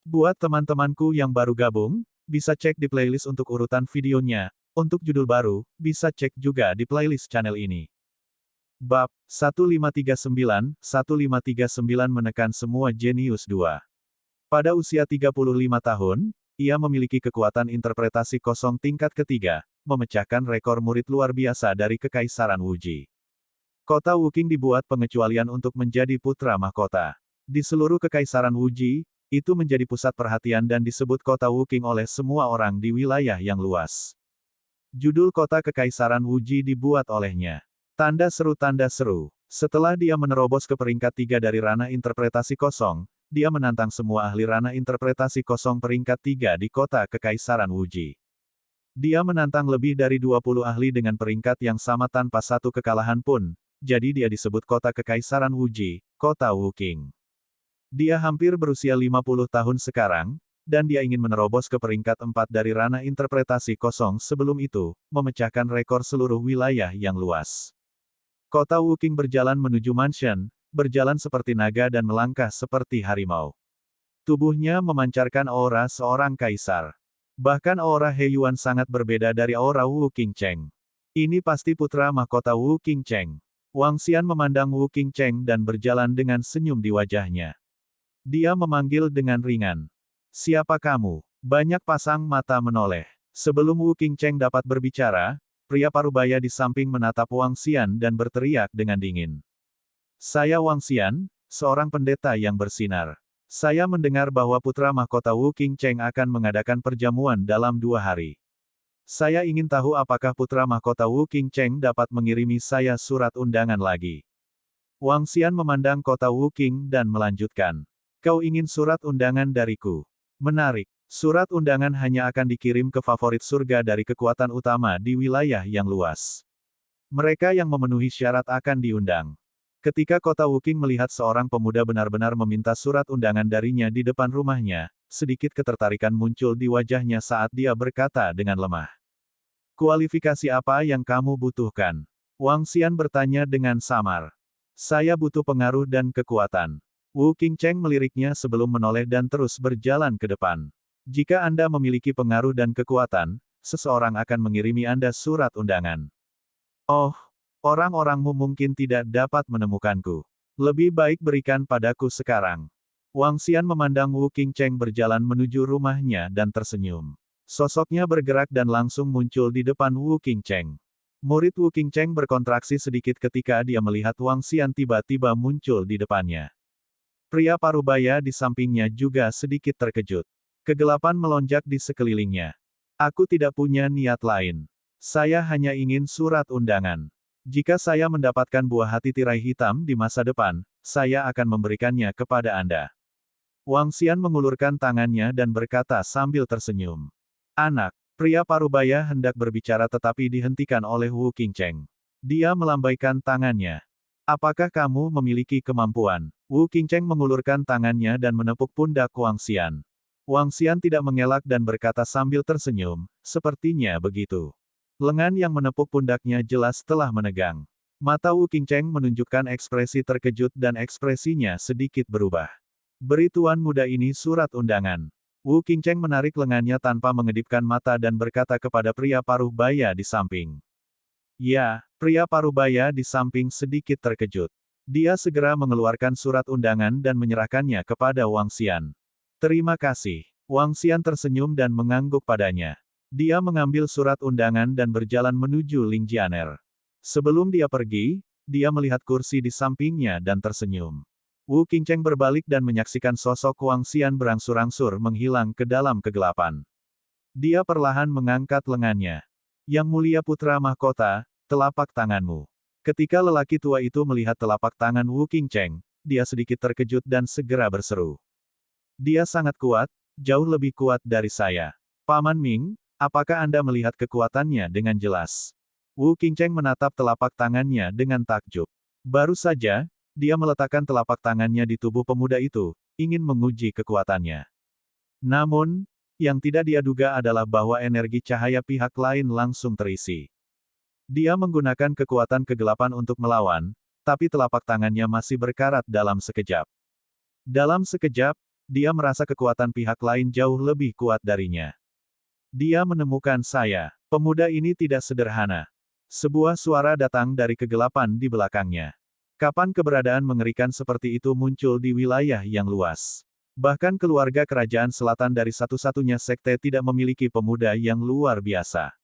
Buat teman-temanku yang baru gabung, bisa cek di playlist untuk urutan videonya. Untuk judul baru, bisa cek juga di playlist channel ini. Bab 1539, 1539 menekan semua jenius 2. Pada usia 35 tahun, ia memiliki kekuatan interpretasi kosong tingkat ketiga, memecahkan rekor murid luar biasa dari Kekaisaran Wuji. Kota Wuqing dibuat pengecualian untuk menjadi putra mahkota. Di seluruh Kekaisaran Wuji, itu menjadi pusat perhatian dan disebut kota Wuqing oleh semua orang di wilayah yang luas. Judul kota Kekaisaran Wuji dibuat olehnya. Tanda seru. Setelah dia menerobos ke peringkat 3 dari ranah interpretasi kosong, dia menantang semua ahli ranah interpretasi kosong peringkat 3 di kota Kekaisaran Wuji. Dia menantang lebih dari 20 ahli dengan peringkat yang sama tanpa satu kekalahan pun, jadi dia disebut kota Kekaisaran Wuji, kota Wuqing. Dia hampir berusia 50 tahun sekarang, dan dia ingin menerobos ke peringkat 4 dari ranah interpretasi kosong sebelum itu, memecahkan rekor seluruh wilayah yang luas. Kota Wuqing berjalan menuju mansion, berjalan seperti naga dan melangkah seperti harimau. Tubuhnya memancarkan aura seorang kaisar. Bahkan aura He Yuan sangat berbeda dari aura Wu Qingcheng. Ini pasti putra mahkota Wu Qingcheng. Wang Xian memandang Wu Qingcheng dan berjalan dengan senyum di wajahnya. Dia memanggil dengan ringan. Siapa kamu? Banyak pasang mata menoleh. Sebelum Wu Qingcheng dapat berbicara, pria parubaya di samping menatap Wang Xian dan berteriak dengan dingin. Saya Wang Xian, seorang pendeta yang bersinar. Saya mendengar bahwa putra mahkota Wu Qingcheng akan mengadakan perjamuan dalam 2 hari. Saya ingin tahu apakah putra mahkota Wu Qingcheng dapat mengirimi saya surat undangan lagi. Wang Xian memandang kota Wuqing dan melanjutkan. Kau ingin surat undangan dariku? Menarik. Surat undangan hanya akan dikirim ke favorit surga dari kekuatan utama di wilayah yang luas. Mereka yang memenuhi syarat akan diundang. Ketika kota Wuqing melihat seorang pemuda benar-benar meminta surat undangan darinya di depan rumahnya, sedikit ketertarikan muncul di wajahnya saat dia berkata dengan lemah. Kualifikasi apa yang kamu butuhkan? Wang Xian bertanya dengan samar. Saya butuh pengaruh dan kekuatan. Wu Qingcheng meliriknya sebelum menoleh dan terus berjalan ke depan. Jika Anda memiliki pengaruh dan kekuatan, seseorang akan mengirimi Anda surat undangan. Oh, orang-orangmu mungkin tidak dapat menemukanku. Lebih baik berikan padaku sekarang. Wang Xian memandang Wu Qingcheng berjalan menuju rumahnya dan tersenyum. Sosoknya bergerak dan langsung muncul di depan Wu Qingcheng. Murid Wu Qingcheng berkontraksi sedikit ketika dia melihat Wang Xian tiba-tiba muncul di depannya. Pria parubaya di sampingnya juga sedikit terkejut. Kegelapan melonjak di sekelilingnya. Aku tidak punya niat lain. Saya hanya ingin surat undangan. Jika saya mendapatkan buah hati tirai hitam di masa depan, saya akan memberikannya kepada Anda. Wang Xian mengulurkan tangannya dan berkata sambil tersenyum. Anak, pria parubaya hendak berbicara tetapi dihentikan oleh Wu Qingcheng. Dia melambaikan tangannya. Apakah kamu memiliki kemampuan? Wu Qingcheng mengulurkan tangannya dan menepuk pundak Wang Xian. Wang Xian tidak mengelak dan berkata sambil tersenyum, sepertinya begitu. Lengan yang menepuk pundaknya jelas telah menegang. Mata Wu Qingcheng menunjukkan ekspresi terkejut dan ekspresinya sedikit berubah. Beri tuan muda ini surat undangan. Wu Qingcheng menarik lengannya tanpa mengedipkan mata dan berkata kepada pria parubaya di samping. Ya, pria parubaya di samping sedikit terkejut. Dia segera mengeluarkan surat undangan dan menyerahkannya kepada Wang Xian. Terima kasih. Wang Xian tersenyum dan mengangguk padanya. Dia mengambil surat undangan dan berjalan menuju Lingjianer. Sebelum dia pergi, dia melihat kursi di sampingnya dan tersenyum. Wu Qingcheng berbalik dan menyaksikan sosok Wang Xian berangsur-angsur menghilang ke dalam kegelapan. Dia perlahan mengangkat lengannya. Yang mulia putra mahkota, telapak tanganmu. Ketika lelaki tua itu melihat telapak tangan Wu Qingcheng, dia sedikit terkejut dan segera berseru. Dia sangat kuat, jauh lebih kuat dari saya. Paman Ming, apakah Anda melihat kekuatannya dengan jelas? Wu Qingcheng menatap telapak tangannya dengan takjub. Baru saja, dia meletakkan telapak tangannya di tubuh pemuda itu, ingin menguji kekuatannya. Namun, yang tidak dia duga adalah bahwa energi cahaya pihak lain langsung terisi. Dia menggunakan kekuatan kegelapan untuk melawan, tapi telapak tangannya masih berkarat dalam sekejap. Dalam sekejap, dia merasa kekuatan pihak lain jauh lebih kuat darinya. Dia menemukan saya. Pemuda ini tidak sederhana. Sebuah suara datang dari kegelapan di belakangnya. Kapan keberadaan mengerikan seperti itu muncul di wilayah yang luas? Bahkan keluarga kerajaan selatan dari satu-satunya sekte tidak memiliki pemuda yang luar biasa.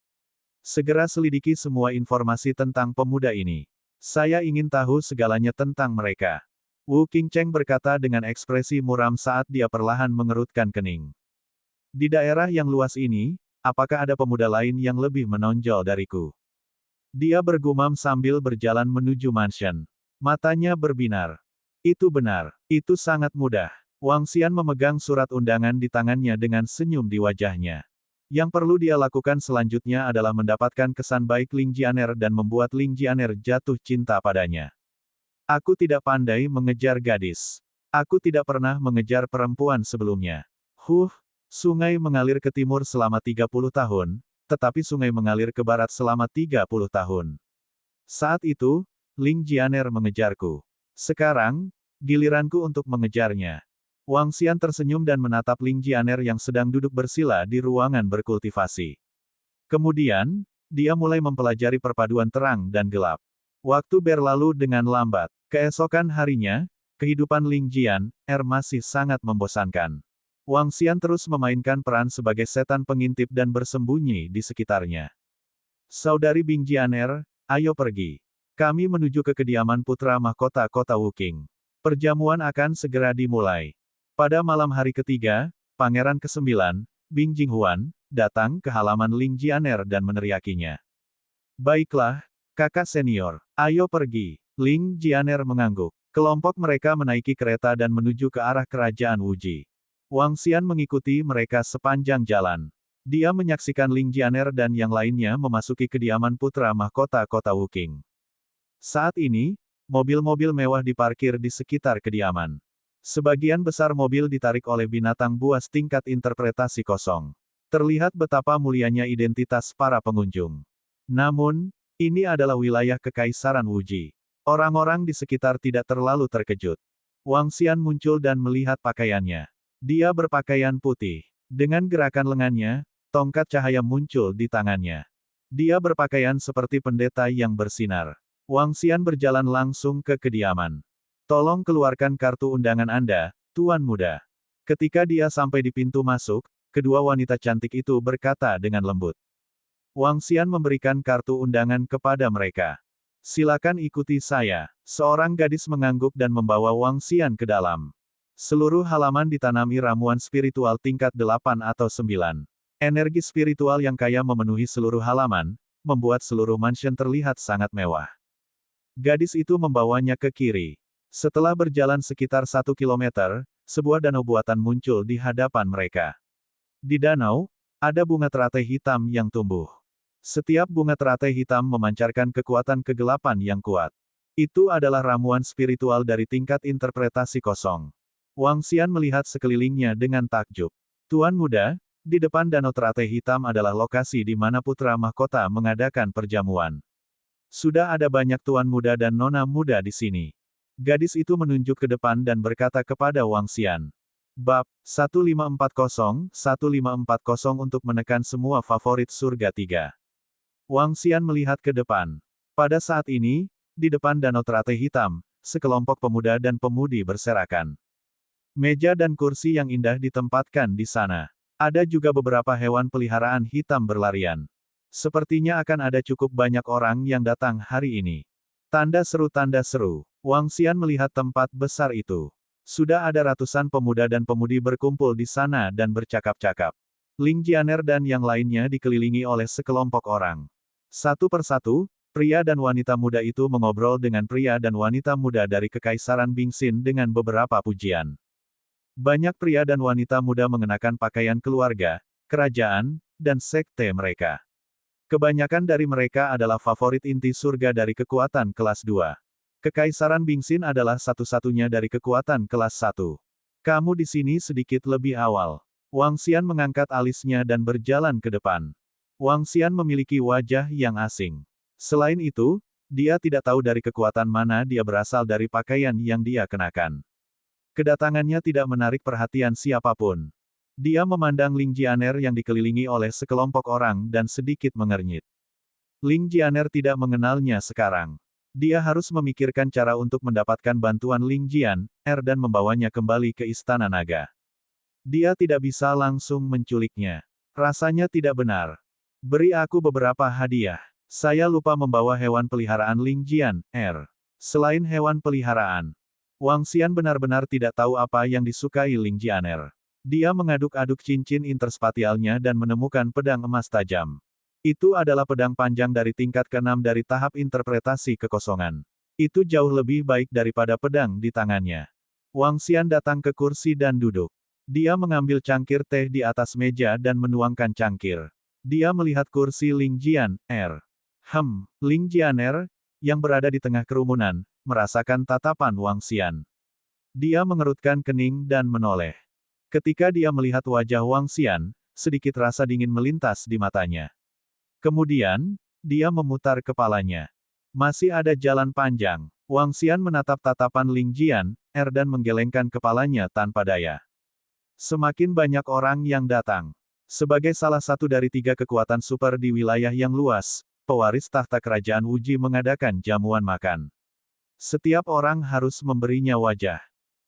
Segera selidiki semua informasi tentang pemuda ini. Saya ingin tahu segalanya tentang mereka. Wu Qingcheng berkata dengan ekspresi muram saat dia perlahan mengerutkan kening. Di daerah yang luas ini, apakah ada pemuda lain yang lebih menonjol dariku? Dia bergumam sambil berjalan menuju mansion. Matanya berbinar. Itu benar. Itu sangat mudah. Wang Xian memegang surat undangan di tangannya dengan senyum di wajahnya. Yang perlu dia lakukan selanjutnya adalah mendapatkan kesan baik Ling Jianer dan membuat Ling Jianer jatuh cinta padanya. Aku tidak pandai mengejar gadis. Aku tidak pernah mengejar perempuan sebelumnya. Sungai mengalir ke timur selama 30 tahun, tetapi sungai mengalir ke barat selama 30 tahun. Saat itu, Ling Jianer mengejarku. Sekarang, giliranku untuk mengejarnya. Wang Xian tersenyum dan menatap Ling Jianer yang sedang duduk bersila di ruangan berkultivasi. Kemudian, dia mulai mempelajari perpaduan terang dan gelap. Waktu berlalu dengan lambat. Keesokan harinya, kehidupan Ling Jianer masih sangat membosankan. Wang Xian terus memainkan peran sebagai setan pengintip dan bersembunyi di sekitarnya. Saudari Bing Jianer, ayo pergi. Kami menuju ke kediaman putra mahkota kota Wuqing. Perjamuan akan segera dimulai. Pada malam hari ketiga, Pangeran ke-9, Bing Jinghuan, datang ke halaman Ling Jianer dan meneriakinya. Baiklah, kakak senior, ayo pergi. Ling Jianer mengangguk. Kelompok mereka menaiki kereta dan menuju ke arah kerajaan Wuji. Wang Xian mengikuti mereka sepanjang jalan. Dia menyaksikan Ling Jianer dan yang lainnya memasuki kediaman putra mahkota kota Wuqing. Saat ini, mobil-mobil mewah diparkir di sekitar kediaman. Sebagian besar mobil ditarik oleh binatang buas tingkat interpretasi kosong. Terlihat betapa mulianya identitas para pengunjung. Namun, ini adalah wilayah Kekaisaran Wuji. Orang-orang di sekitar tidak terlalu terkejut. Wang Xian muncul dan melihat pakaiannya. Dia berpakaian putih. Dengan gerakan lengannya, tongkat cahaya muncul di tangannya. Dia berpakaian seperti pendeta yang bersinar. Wang Xian berjalan langsung ke kediaman. Tolong keluarkan kartu undangan Anda, Tuan Muda. Ketika dia sampai di pintu masuk, kedua wanita cantik itu berkata dengan lembut. Wang Xian memberikan kartu undangan kepada mereka. Silakan ikuti saya. Seorang gadis mengangguk dan membawa Wang Xian ke dalam. Seluruh halaman ditanami ramuan spiritual tingkat 8 atau 9. Energi spiritual yang kaya memenuhi seluruh halaman, membuat seluruh mansion terlihat sangat mewah. Gadis itu membawanya ke kiri. Setelah berjalan sekitar 1 kilometer, sebuah danau buatan muncul di hadapan mereka. Di danau, ada bunga teratai hitam yang tumbuh. Setiap bunga teratai hitam memancarkan kekuatan kegelapan yang kuat. Itu adalah ramuan spiritual dari tingkat interpretasi kosong. Wang Xian melihat sekelilingnya dengan takjub. Tuan Muda, di depan danau teratai hitam adalah lokasi di mana putra mahkota mengadakan perjamuan. Sudah ada banyak tuan muda dan nona muda di sini. Gadis itu menunjuk ke depan dan berkata kepada Wang Xian. Bab 1540-1540 untuk menekan semua favorit surga 3. Wang Xian melihat ke depan. Pada saat ini, di depan danau teratai hitam, sekelompok pemuda dan pemudi berserakan. Meja dan kursi yang indah ditempatkan di sana. Ada juga beberapa hewan peliharaan hitam berlarian. Sepertinya akan ada cukup banyak orang yang datang hari ini. Tanda seru. Wang Xian melihat tempat besar itu. Sudah ada ratusan pemuda dan pemudi berkumpul di sana dan bercakap-cakap. Ling Jianer dan yang lainnya dikelilingi oleh sekelompok orang. Satu persatu, pria dan wanita muda itu mengobrol dengan pria dan wanita muda dari Kekaisaran Bingxin dengan beberapa pujian. Banyak pria dan wanita muda mengenakan pakaian keluarga, kerajaan, dan sekte mereka. Kebanyakan dari mereka adalah favorit inti surga dari kekuatan kelas 2. Kekaisaran Bingxin adalah satu-satunya dari kekuatan kelas 1. Kamu di sini sedikit lebih awal. Wang Xian mengangkat alisnya dan berjalan ke depan. Wang Xian memiliki wajah yang asing. Selain itu, dia tidak tahu dari kekuatan mana dia berasal dari pakaian yang dia kenakan. Kedatangannya tidak menarik perhatian siapapun. Dia memandang Ling Jianer yang dikelilingi oleh sekelompok orang dan sedikit mengernyit. Ling Jianer tidak mengenalnya sekarang. Dia harus memikirkan cara untuk mendapatkan bantuan Ling Jian, dan membawanya kembali ke Istana Naga. Dia tidak bisa langsung menculiknya. Rasanya tidak benar. Beri aku beberapa hadiah. Saya lupa membawa hewan peliharaan Ling Jian, Selain hewan peliharaan, Wang Xian benar-benar tidak tahu apa yang disukai Ling Jianer. Dia mengaduk-aduk cincin interspatialnya dan menemukan pedang emas tajam. Itu adalah pedang panjang dari tingkat ke-6 dari tahap interpretasi kekosongan. Itu jauh lebih baik daripada pedang di tangannya. Wang Xian datang ke kursi dan duduk. Dia mengambil cangkir teh di atas meja dan menuangkan cangkir. Dia melihat kursi Ling Jian, Ling Jianer, yang berada di tengah kerumunan, merasakan tatapan Wang Xian. Dia mengerutkan kening dan menoleh. Ketika dia melihat wajah Wang Xian, sedikit rasa dingin melintas di matanya. Kemudian, dia memutar kepalanya. Masih ada jalan panjang. Wang Xian menatap tatapan Ling Jian, dan menggelengkan kepalanya tanpa daya. Semakin banyak orang yang datang. Sebagai salah satu dari 3 kekuatan super di wilayah yang luas, pewaris tahta kerajaan Wuji mengadakan jamuan makan. Setiap orang harus memberinya wajah.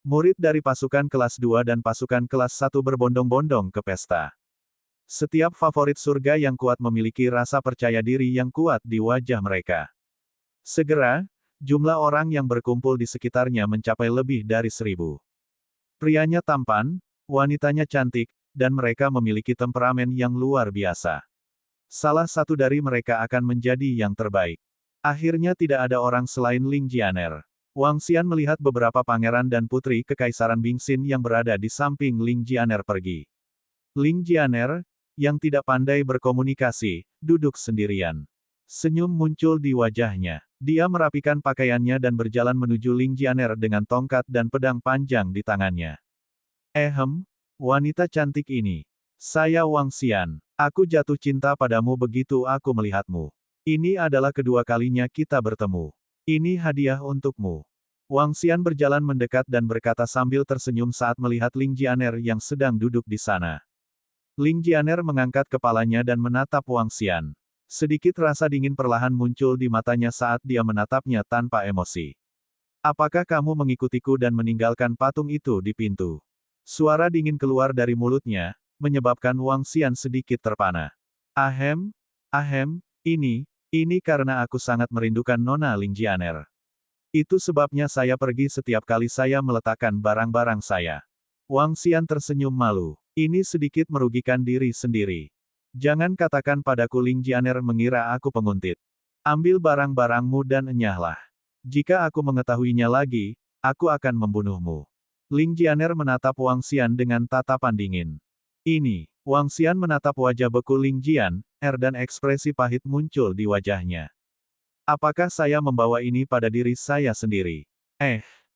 Murid dari pasukan kelas 2 dan pasukan kelas 1 berbondong-bondong ke pesta. Setiap favorit surga yang kuat memiliki rasa percaya diri yang kuat di wajah mereka. Segera, jumlah orang yang berkumpul di sekitarnya mencapai lebih dari 1000. Prianya tampan, wanitanya cantik, dan mereka memiliki temperamen yang luar biasa. Salah satu dari mereka akan menjadi yang terbaik. Akhirnya tidak ada orang selain Ling Jianer. Wang Xian melihat beberapa pangeran dan putri kekaisaran Bingxin yang berada di samping Ling Jianer pergi. Ling Jianer, yang tidak pandai berkomunikasi, duduk sendirian. Senyum muncul di wajahnya. Dia merapikan pakaiannya dan berjalan menuju Ling Jianer dengan tongkat dan pedang panjang di tangannya. Wanita cantik ini. Saya Wang Xian. Aku jatuh cinta padamu begitu aku melihatmu. Ini adalah kedua kalinya kita bertemu. Ini hadiah untukmu. Wang Xian berjalan mendekat dan berkata sambil tersenyum saat melihat Ling Jianer yang sedang duduk di sana. Ling Jianer mengangkat kepalanya dan menatap Wang Xian. Sedikit rasa dingin perlahan muncul di matanya saat dia menatapnya tanpa emosi. Apakah kamu mengikutiku dan meninggalkan patung itu di pintu? Suara dingin keluar dari mulutnya, menyebabkan Wang Xian sedikit terpana. Ini karena aku sangat merindukan Nona Ling Jianer. Itu sebabnya saya pergi setiap kali saya meletakkan barang-barang saya. Wang Xian tersenyum malu. Ini sedikit merugikan diri sendiri. Jangan katakan padaku Ling Jianer mengira aku penguntit. Ambil barang-barangmu dan enyahlah. Jika aku mengetahuinya lagi, aku akan membunuhmu. Ling Jianer menatap Wang Xian dengan tatapan dingin. Wang Xian menatap wajah beku Ling Jian, dan ekspresi pahit muncul di wajahnya. Apakah saya membawa ini pada diri saya sendiri?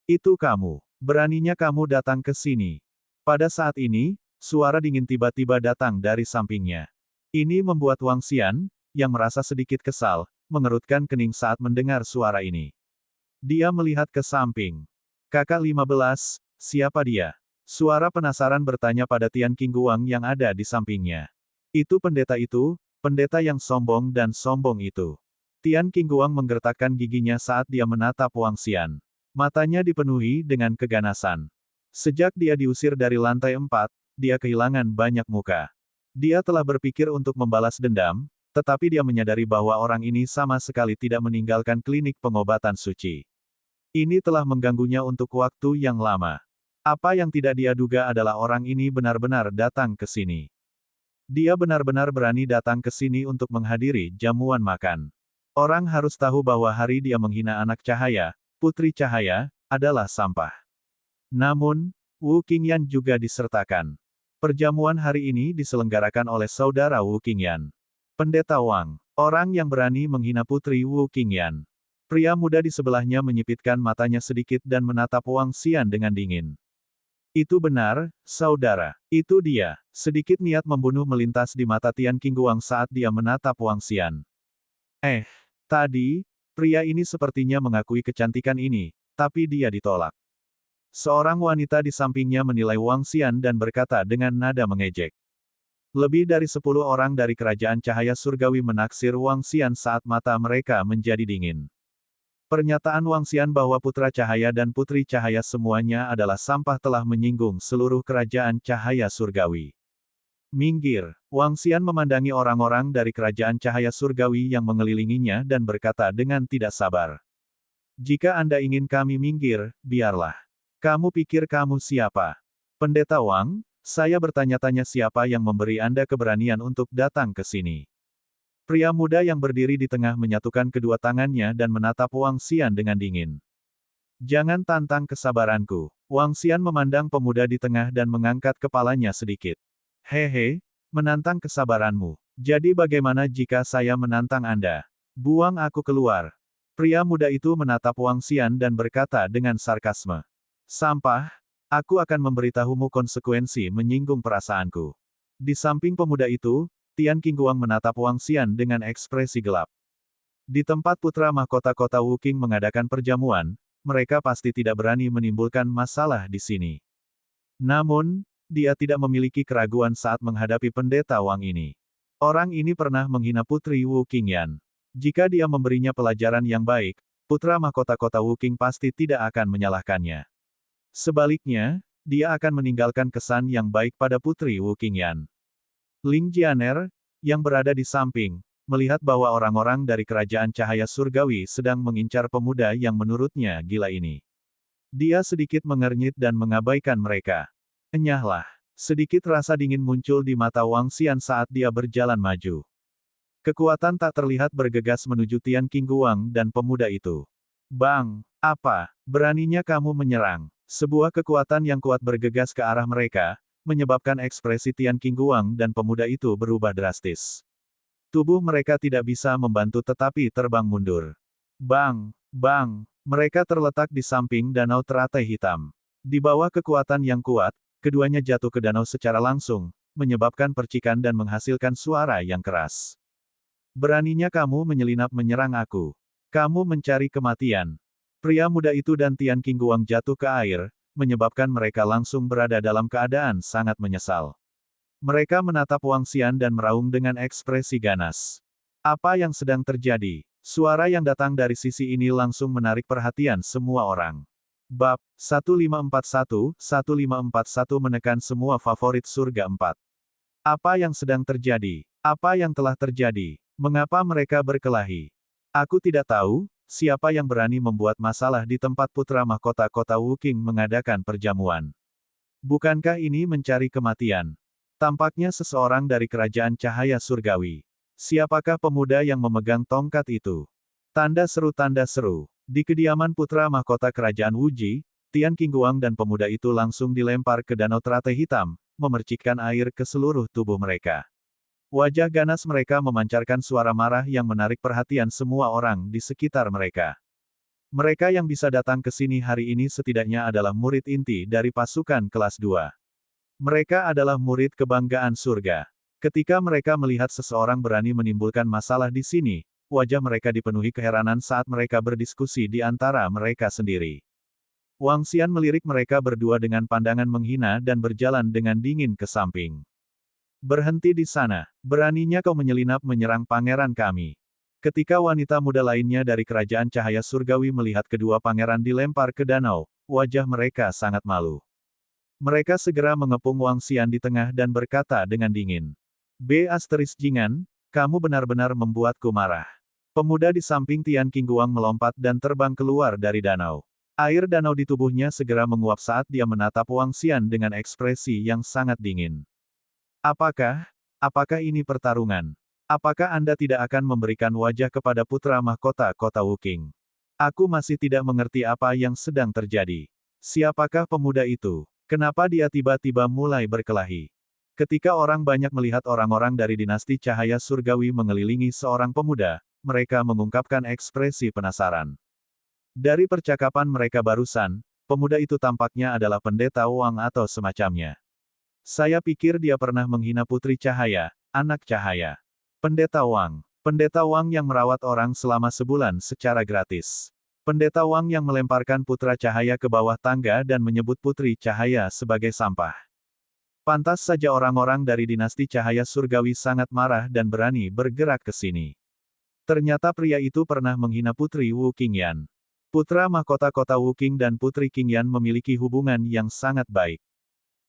Itu kamu. Beraninya kamu datang ke sini. Pada saat ini, suara dingin tiba-tiba datang dari sampingnya. Ini membuat Wang Xian, yang merasa sedikit kesal, mengerutkan kening saat mendengar suara ini. Dia melihat ke samping. Kakak 15, siapa dia? Suara penasaran bertanya pada Tian Qingguang yang ada di sampingnya. Itu, pendeta yang sombong dan sombong itu. Tian Qingguang menggertakkan giginya saat dia menatap Wang Xian. Matanya dipenuhi dengan keganasan. Sejak dia diusir dari lantai 4, dia kehilangan banyak muka. Dia telah berpikir untuk membalas dendam, tetapi dia menyadari bahwa orang ini sama sekali tidak meninggalkan klinik pengobatan suci. Ini telah mengganggunya untuk waktu yang lama. Apa yang tidak dia duga adalah orang ini benar-benar datang ke sini. Dia benar-benar berani datang ke sini untuk menghadiri jamuan makan. Orang harus tahu bahwa hari dia menghina anak cahaya, putri cahaya, adalah sampah. Namun, Wu Qingyan juga disertakan. Perjamuan hari ini diselenggarakan oleh saudara Wu Qingyan. Pendeta Wang, orang yang berani menghina putri Wu Qingyan. Pria muda di sebelahnya menyipitkan matanya sedikit dan menatap Wang Xian dengan dingin. Itu benar, saudara. Itu dia. Sedikit niat membunuh melintas di mata Tian Qingguang saat dia menatap Wang Xian. Tadi, pria ini sepertinya mengakui kecantikan ini, tapi dia ditolak. Seorang wanita di sampingnya menilai Wang Xian dan berkata dengan nada mengejek. Lebih dari 10 orang dari kerajaan cahaya surgawi menaksir Wang Xian saat mata mereka menjadi dingin. Pernyataan Wang Xian bahwa putra cahaya dan putri cahaya semuanya adalah sampah telah menyinggung seluruh kerajaan cahaya surgawi. Minggir, Wang Xian memandangi orang-orang dari kerajaan cahaya surgawi yang mengelilinginya dan berkata dengan tidak sabar. Jika Anda ingin kami minggir, biarlah. Kamu pikir kamu siapa? Pendeta Wang, saya bertanya-tanya siapa yang memberi Anda keberanian untuk datang ke sini. Pria muda yang berdiri di tengah menyatukan kedua tangannya dan menatap Wang Xian dengan dingin. Jangan tantang kesabaranku. Wang Xian memandang pemuda di tengah dan mengangkat kepalanya sedikit. Hehe, menantang kesabaranmu. Jadi bagaimana jika saya menantang Anda? Buang aku keluar. Pria muda itu menatap Wang Xian dan berkata dengan sarkasme. Sampah, aku akan memberitahumu konsekuensi menyinggung perasaanku. Di samping pemuda itu, Tian Qingguang menatap Wang Xian dengan ekspresi gelap. Di tempat putra mahkota kota Wuqing mengadakan perjamuan, mereka pasti tidak berani menimbulkan masalah di sini. Namun, dia tidak memiliki keraguan saat menghadapi pendeta Wang ini. Orang ini pernah menghina putri Wu Qingyan. Jika dia memberinya pelajaran yang baik, putra mahkota kota Wuqing pasti tidak akan menyalahkannya. Sebaliknya, dia akan meninggalkan kesan yang baik pada putri Wu Qingyan. Ling Jianer, yang berada di samping, melihat bahwa orang-orang dari kerajaan cahaya surgawi sedang mengincar pemuda yang menurutnya gila ini. Dia sedikit mengernyit dan mengabaikan mereka. Enyahlah. Sedikit rasa dingin muncul di mata Wang Xian saat dia berjalan maju. Kekuatan tak terlihat bergegas menuju Tian Qingguang dan pemuda itu. Bang, apa? Beraninya kamu menyerang? Sebuah kekuatan yang kuat bergegas ke arah mereka, menyebabkan ekspresi Tian Qingguang dan pemuda itu berubah drastis. Tubuh mereka tidak bisa membantu tetapi terbang mundur. Bang, bang, mereka terletak di samping danau teratai hitam. Di bawah kekuatan yang kuat, keduanya jatuh ke danau secara langsung, menyebabkan percikan dan menghasilkan suara yang keras. Beraninya kamu menyelinap menyerang aku. Kamu mencari kematian. Pria muda itu dan Tian Qingguang jatuh ke air, menyebabkan mereka langsung berada dalam keadaan sangat menyesal. Mereka menatap Wang Xian dan meraung dengan ekspresi ganas. Apa yang sedang terjadi? Suara yang datang dari sisi ini langsung menarik perhatian semua orang. Bab 1541 menekan semua favorit surga 4. Apa yang sedang terjadi? Apa yang telah terjadi? Mengapa mereka berkelahi? Aku tidak tahu. Siapa yang berani membuat masalah di tempat putra mahkota kota Wuqing mengadakan perjamuan? Bukankah ini mencari kematian? Tampaknya seseorang dari kerajaan cahaya surgawi. Siapakah pemuda yang memegang tongkat itu? Tanda seru tanda seru. Di kediaman putra mahkota kerajaan Wuji, Tian Qingguang dan pemuda itu langsung dilempar ke danau teratai hitam, memercikkan air ke seluruh tubuh mereka. Wajah ganas mereka memancarkan suara marah yang menarik perhatian semua orang di sekitar mereka. Mereka yang bisa datang ke sini hari ini setidaknya adalah murid inti dari pasukan kelas 2. Mereka adalah murid kebanggaan surga. Ketika mereka melihat seseorang berani menimbulkan masalah di sini, wajah mereka dipenuhi keheranan saat mereka berdiskusi di antara mereka sendiri. Wang Xian melirik mereka berdua dengan pandangan menghina dan berjalan dengan dingin ke samping. Berhenti di sana. Beraninya kau menyelinap menyerang pangeran kami. Ketika wanita muda lainnya dari kerajaan cahaya surgawi melihat kedua pangeran dilempar ke danau, wajah mereka sangat malu. Mereka segera mengepung Wang Xian di tengah dan berkata dengan dingin. Jingan, kamu benar-benar membuatku marah. Pemuda di samping Tian Qingguang melompat dan terbang keluar dari danau. Air danau di tubuhnya segera menguap saat dia menatap Wang Xian dengan ekspresi yang sangat dingin. Apakah ini pertarungan? Apakah Anda tidak akan memberikan wajah kepada putra mahkota kota Wuqing? Aku masih tidak mengerti apa yang sedang terjadi. Siapakah pemuda itu? Kenapa dia tiba-tiba mulai berkelahi? Ketika orang banyak melihat orang-orang dari dinasti cahaya surgawi mengelilingi seorang pemuda, mereka mengungkapkan ekspresi penasaran. Dari percakapan mereka barusan, pemuda itu tampaknya adalah pendeta Wang atau semacamnya. Saya pikir dia pernah menghina putri cahaya, anak cahaya. Pendeta Wang yang merawat orang selama sebulan secara gratis. Pendeta Wang yang melemparkan putra cahaya ke bawah tangga dan menyebut putri cahaya sebagai sampah. Pantas saja orang-orang dari dinasti cahaya surgawi sangat marah dan berani bergerak ke sini. Ternyata pria itu pernah menghina putri Wu Qingyan. Putra mahkota kota Wu Qing dan putri Qingyan memiliki hubungan yang sangat baik.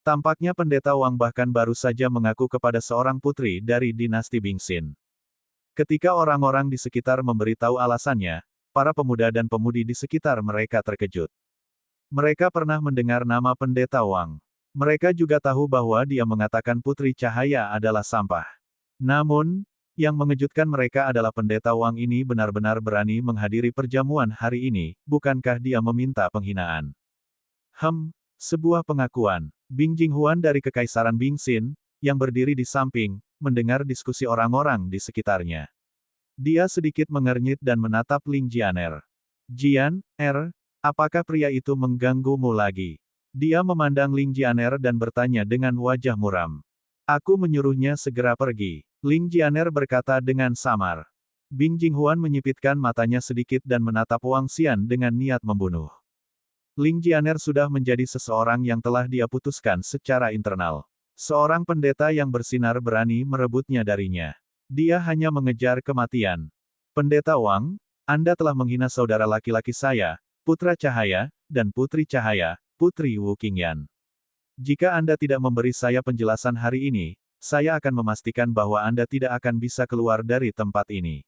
Tampaknya pendeta Wang bahkan baru saja mengaku kepada seorang putri dari dinasti Bingxin. Ketika orang-orang di sekitar memberitahu alasannya, para pemuda dan pemudi di sekitar mereka terkejut. Mereka pernah mendengar nama pendeta Wang. Mereka juga tahu bahwa dia mengatakan putri cahaya adalah sampah. Namun, yang mengejutkan mereka adalah pendeta Wang ini benar-benar berani menghadiri perjamuan hari ini, bukankah dia meminta penghinaan? Sebuah pengakuan. Bing Jinghuan dari Kekaisaran Bingxin, yang berdiri di samping, mendengar diskusi orang-orang di sekitarnya. Dia sedikit mengernyit dan menatap Ling Jianer. Jian, apakah pria itu mengganggumu lagi? Dia memandang Ling Jianer dan bertanya dengan wajah muram. Aku menyuruhnya segera pergi. Ling Jianer berkata dengan samar. Bing Jinghuan menyipitkan matanya sedikit dan menatap Wang Xian dengan niat membunuh. Ling Jianer sudah menjadi seseorang yang telah dia putuskan secara internal. Seorang pendeta yang bersinar berani merebutnya darinya. Dia hanya mengejar kematian. Pendeta Wang, Anda telah menghina saudara laki-laki saya, putra cahaya, dan putri cahaya, putri Wu Qingyan. Jika Anda tidak memberi saya penjelasan hari ini, saya akan memastikan bahwa Anda tidak akan bisa keluar dari tempat ini.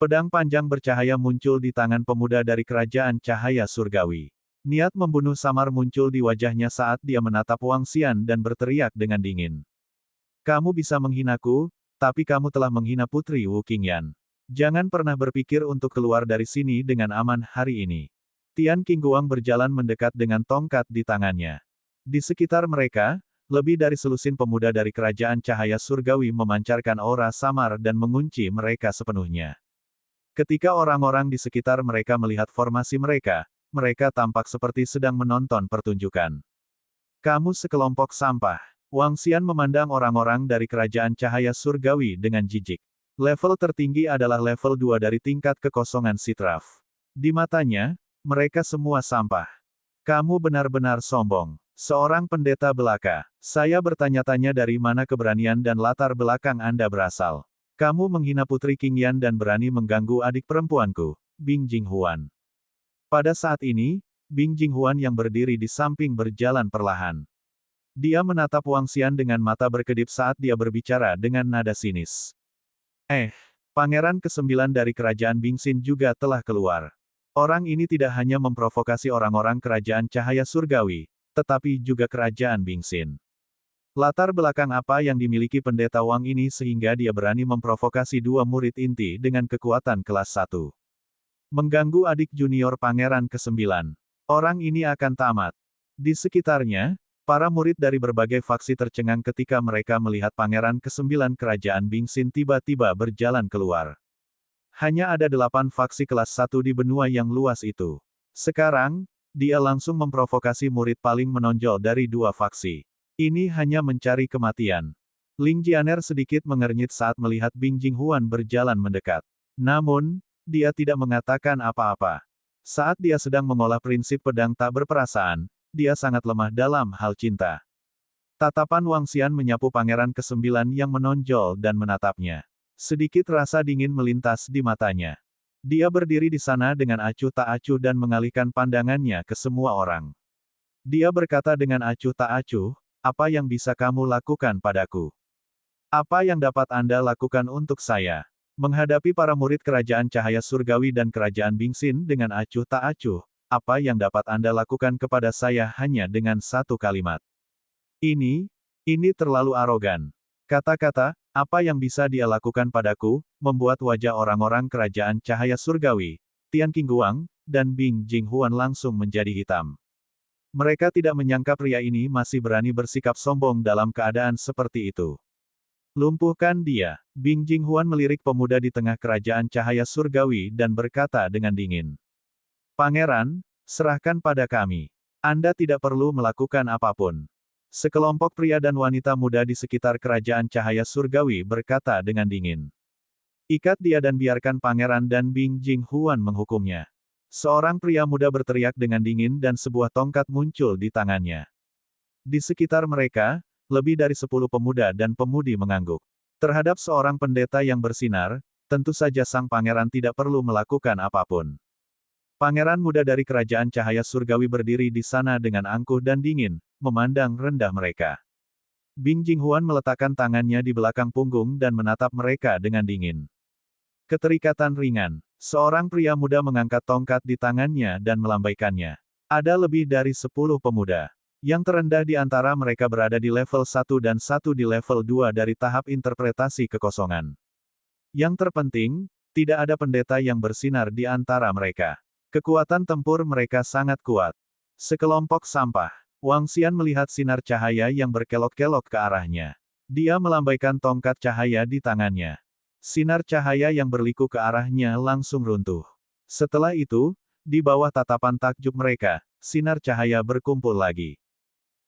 Pedang panjang bercahaya muncul di tangan pemuda dari kerajaan cahaya surgawi. Niat membunuh samar muncul di wajahnya saat dia menatap Wang Xian dan berteriak dengan dingin. Kamu bisa menghinaku, tapi kamu telah menghina putri Wu Qingyan. Jangan pernah berpikir untuk keluar dari sini dengan aman hari ini. Tian Qingguang berjalan mendekat dengan tongkat di tangannya. Di sekitar mereka, lebih dari selusin pemuda dari kerajaan cahaya surgawi memancarkan aura samar dan mengunci mereka sepenuhnya. Ketika orang-orang di sekitar mereka melihat formasi mereka, mereka tampak seperti sedang menonton pertunjukan. Kamu sekelompok sampah. Wang Xian memandang orang-orang dari kerajaan cahaya surgawi dengan jijik. Level tertinggi adalah level 2 dari tingkat kekosongan Sitraf. Di matanya, mereka semua sampah. Kamu benar-benar sombong. Seorang pendeta belaka. Saya bertanya-tanya dari mana keberanian dan latar belakang Anda berasal. Kamu menghina putri Qingyan dan berani mengganggu adik perempuanku, Bing Jinghuan. Pada saat ini, Bing Jinghuan yang berdiri di samping berjalan perlahan. Dia menatap Wang Xian dengan mata berkedip saat dia berbicara dengan nada sinis. Pangeran ke-9 dari kerajaan Bingxin juga telah keluar. Orang ini tidak hanya memprovokasi orang-orang kerajaan cahaya surgawi, tetapi juga kerajaan Bingxin. Latar belakang apa yang dimiliki pendeta Wang ini sehingga dia berani memprovokasi dua murid inti dengan kekuatan kelas 1. Mengganggu adik junior pangeran ke-9. Orang ini akan tamat. Di sekitarnya, para murid dari berbagai faksi tercengang ketika mereka melihat pangeran ke-9 kerajaan Bingxin tiba-tiba berjalan keluar. Hanya ada 8 faksi kelas 1 di benua yang luas itu. Sekarang, dia langsung memprovokasi murid paling menonjol dari 2 faksi. Ini hanya mencari kematian. Ling Jianer sedikit mengernyit saat melihat Bing Jinghuan berjalan mendekat. Namun, dia tidak mengatakan apa-apa. Saat dia sedang mengolah prinsip pedang tak berperasaan, dia sangat lemah dalam hal cinta. Tatapan Wang Xian menyapu pangeran ke-9 yang menonjol dan menatapnya. Sedikit rasa dingin melintas di matanya. Dia berdiri di sana dengan acuh tak acuh dan mengalihkan pandangannya ke semua orang. Dia berkata dengan acuh tak acuh, apa yang bisa kamu lakukan padaku? Apa yang dapat Anda lakukan untuk saya? Menghadapi para murid kerajaan cahaya surgawi dan kerajaan Bingxin dengan acuh tak acuh, apa yang dapat Anda lakukan kepada saya hanya dengan satu kalimat. Ini terlalu arogan. Kata-kata, apa yang bisa dia lakukan padaku, membuat wajah orang-orang kerajaan cahaya surgawi, Tian Qingguang, dan Bing Jinghuan langsung menjadi hitam. Mereka tidak menyangka pria ini masih berani bersikap sombong dalam keadaan seperti itu. Lumpuhkan dia. Bing Jinghuan melirik pemuda di tengah kerajaan cahaya surgawi dan berkata dengan dingin. Pangeran, serahkan pada kami. Anda tidak perlu melakukan apapun. Sekelompok pria dan wanita muda di sekitar kerajaan cahaya surgawi berkata dengan dingin. Ikat dia dan biarkan pangeran dan Bing Jinghuan menghukumnya. Seorang pria muda berteriak dengan dingin dan sebuah tongkat muncul di tangannya. Di sekitar mereka, lebih dari 10 pemuda dan pemudi mengangguk. Terhadap seorang pendeta yang bersinar, tentu saja sang pangeran tidak perlu melakukan apapun. Pangeran muda dari kerajaan cahaya surgawi berdiri di sana dengan angkuh dan dingin, memandang rendah mereka. Bing Jinghuan meletakkan tangannya di belakang punggung dan menatap mereka dengan dingin. Keterikatan ringan. Seorang pria muda mengangkat tongkat di tangannya dan melambaikannya. Ada lebih dari 10 pemuda. Yang terendah di antara mereka berada di level 1 dan 1 di level 2 dari tahap interpretasi kekosongan. Yang terpenting, tidak ada pendeta yang bersinar di antara mereka. Kekuatan tempur mereka sangat kuat. Sekelompok sampah. Wang Xian melihat sinar cahaya yang berkelok-kelok ke arahnya. Dia melambaikan tongkat cahaya di tangannya. Sinar cahaya yang berliku ke arahnya langsung runtuh. Setelah itu, di bawah tatapan takjub mereka, sinar cahaya berkumpul lagi.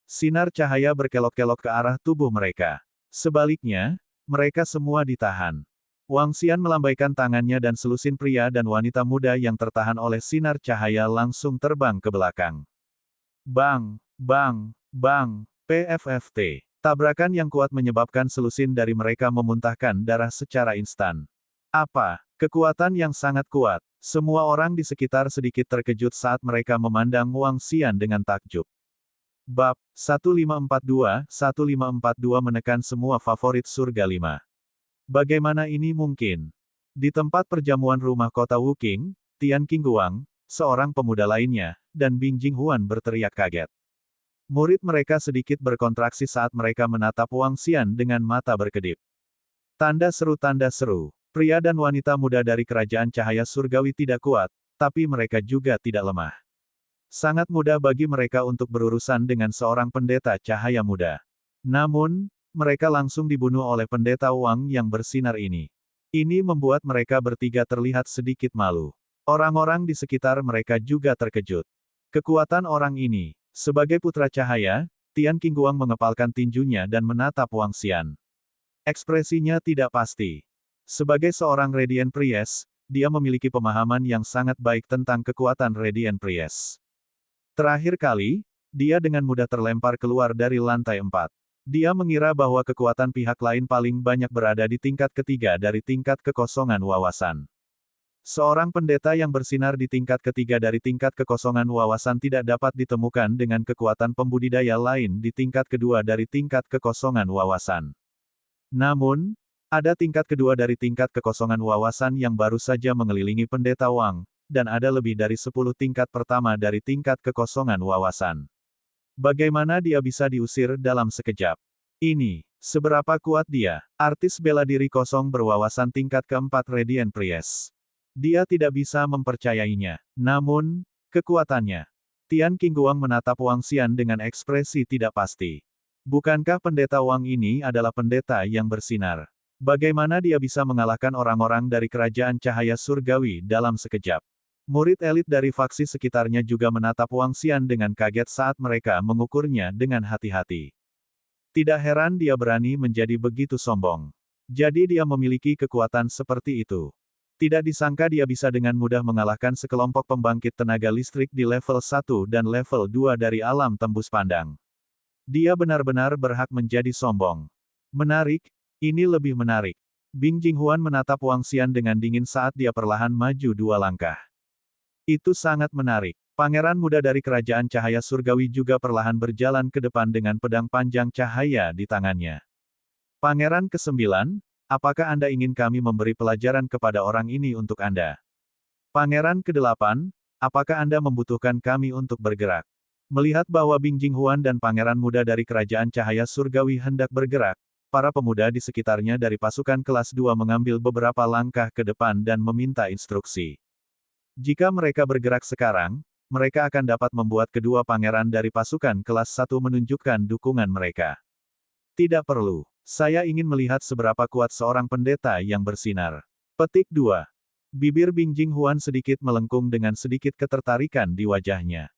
Sinar cahaya berkelok-kelok ke arah tubuh mereka. Sebaliknya, mereka semua ditahan. Wang Xian melambaikan tangannya dan selusin pria dan wanita muda yang tertahan oleh sinar cahaya langsung terbang ke belakang. Bang, bang, bang, PFFT. Tabrakan yang kuat menyebabkan selusin dari mereka memuntahkan darah secara instan. Apa? Kekuatan yang sangat kuat. Semua orang di sekitar sedikit terkejut saat mereka memandang Wang Xian dengan takjub. Bab 1542 menekan semua favorit surga 5. Bagaimana ini mungkin? Di tempat perjamuan rumah kota Wuking, Tian Qingguang, seorang pemuda lainnya, dan Bing Jinghuan berteriak kaget. Murid mereka sedikit berkontraksi saat mereka menatap Wang Xian dengan mata berkedip. Tanda seru. Pria dan wanita muda dari kerajaan cahaya surgawi tidak kuat, tapi mereka juga tidak lemah. Sangat mudah bagi mereka untuk berurusan dengan seorang pendeta cahaya muda. Namun, mereka langsung dibunuh oleh pendeta Wang yang bersinar ini. Ini membuat mereka bertiga terlihat sedikit malu. Orang-orang di sekitar mereka juga terkejut. Kekuatan orang ini. Sebagai putra cahaya, Tian Qingguang mengepalkan tinjunya dan menatap Wang Xian. Ekspresinya tidak pasti. Sebagai seorang Radiant Priest, dia memiliki pemahaman yang sangat baik tentang kekuatan Radiant Priest. Terakhir kali, dia dengan mudah terlempar keluar dari lantai 4. Dia mengira bahwa kekuatan pihak lain paling banyak berada di tingkat ketiga dari tingkat kekosongan wawasan. Seorang pendeta yang bersinar di tingkat ketiga dari tingkat kekosongan wawasan tidak dapat ditemukan dengan kekuatan pembudidaya lain di tingkat kedua dari tingkat kekosongan wawasan. Namun, ada tingkat kedua dari tingkat kekosongan wawasan yang baru saja mengelilingi pendeta Wang, dan ada lebih dari 10 tingkat pertama dari tingkat kekosongan wawasan. Bagaimana dia bisa diusir dalam sekejap? Ini, seberapa kuat dia? Artis bela diri kosong berwawasan tingkat keempat Radiant Priest. Dia tidak bisa mempercayainya. Namun, kekuatannya. Tian Qingguang menatap Wang Xian dengan ekspresi tidak pasti. Bukankah pendeta Wang ini adalah pendeta yang bersinar? Bagaimana dia bisa mengalahkan orang-orang dari kerajaan cahaya surgawi dalam sekejap? Murid elit dari faksi sekitarnya juga menatap Wang Xian dengan kaget saat mereka mengukurnya dengan hati-hati. Tidak heran dia berani menjadi begitu sombong. Jadi dia memiliki kekuatan seperti itu. Tidak disangka dia bisa dengan mudah mengalahkan sekelompok pembangkit tenaga listrik di level 1 dan level 2 dari alam tembus pandang. Dia benar-benar berhak menjadi sombong. Menarik, ini lebih menarik. Bing Jinghuan menatap Wang Xian dengan dingin saat dia perlahan maju 2 langkah. Itu sangat menarik. Pangeran muda dari kerajaan cahaya surgawi juga perlahan berjalan ke depan dengan pedang panjang cahaya di tangannya. Pangeran ke-9, apakah Anda ingin kami memberi pelajaran kepada orang ini untuk Anda? Pangeran ke-8, apakah Anda membutuhkan kami untuk bergerak? Melihat bahwa Bing Jinghuan dan pangeran muda dari kerajaan cahaya surgawi hendak bergerak, para pemuda di sekitarnya dari pasukan kelas 2 mengambil beberapa langkah ke depan dan meminta instruksi. Jika mereka bergerak sekarang, mereka akan dapat membuat kedua pangeran dari pasukan kelas 1 menunjukkan dukungan mereka. Tidak perlu. Saya ingin melihat seberapa kuat seorang pendeta yang bersinar. Petik 2. Bibir Bing Jinghuan sedikit melengkung dengan sedikit ketertarikan di wajahnya.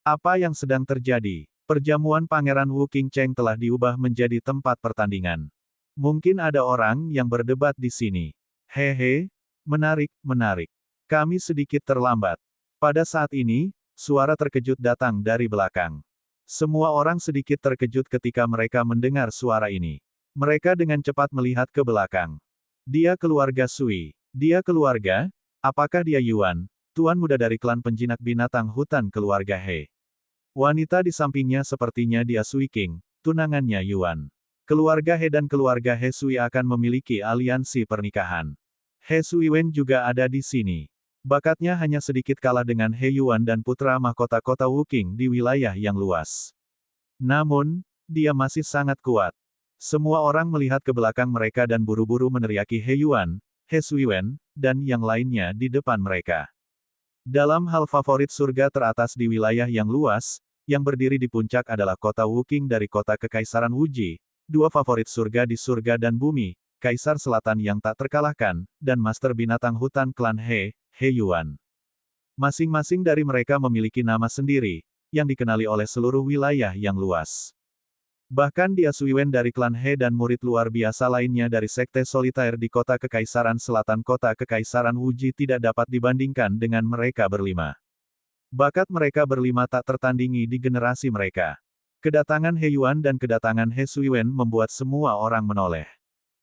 Apa yang sedang terjadi? Perjamuan Pangeran Wu Qingcheng telah diubah menjadi tempat pertandingan. Mungkin ada orang yang berdebat di sini. Hehe, menarik. Kami sedikit terlambat. Pada saat ini, suara terkejut datang dari belakang. Semua orang sedikit terkejut ketika mereka mendengar suara ini. Mereka dengan cepat melihat ke belakang. Dia keluarga Sui. Dia keluarga? Apakah dia Yuan, tuan muda dari klan penjinak binatang hutan keluarga He? Wanita di sampingnya sepertinya dia Sui King, tunangannya Yuan. Keluarga He dan keluarga He Sui akan memiliki aliansi pernikahan. He Sui Wen juga ada di sini. Bakatnya hanya sedikit kalah dengan He Yuan dan putra mahkota kota Wuking di wilayah yang luas. Namun, dia masih sangat kuat. Semua orang melihat ke belakang mereka dan buru-buru meneriaki He Yuan, He Sui Wen, dan yang lainnya di depan mereka. Dalam hal favorit surga teratas di wilayah yang luas, yang berdiri di puncak adalah kota Wuking dari kota Kekaisaran Wuji, dua favorit surga di surga dan bumi, Kaisar Selatan yang tak terkalahkan, dan Master Binatang Hutan klan He, He Yuan. Masing-masing dari mereka memiliki nama sendiri, yang dikenali oleh seluruh wilayah yang luas. Bahkan dia Sui Wen dari klan He dan murid luar biasa lainnya dari Sekte Solitaire di kota Kekaisaran Selatan kota Kekaisaran Wuji tidak dapat dibandingkan dengan mereka berlima. Bakat mereka berlima tak tertandingi di generasi mereka. Kedatangan He Yuan dan kedatangan He Sui Wen membuat semua orang menoleh.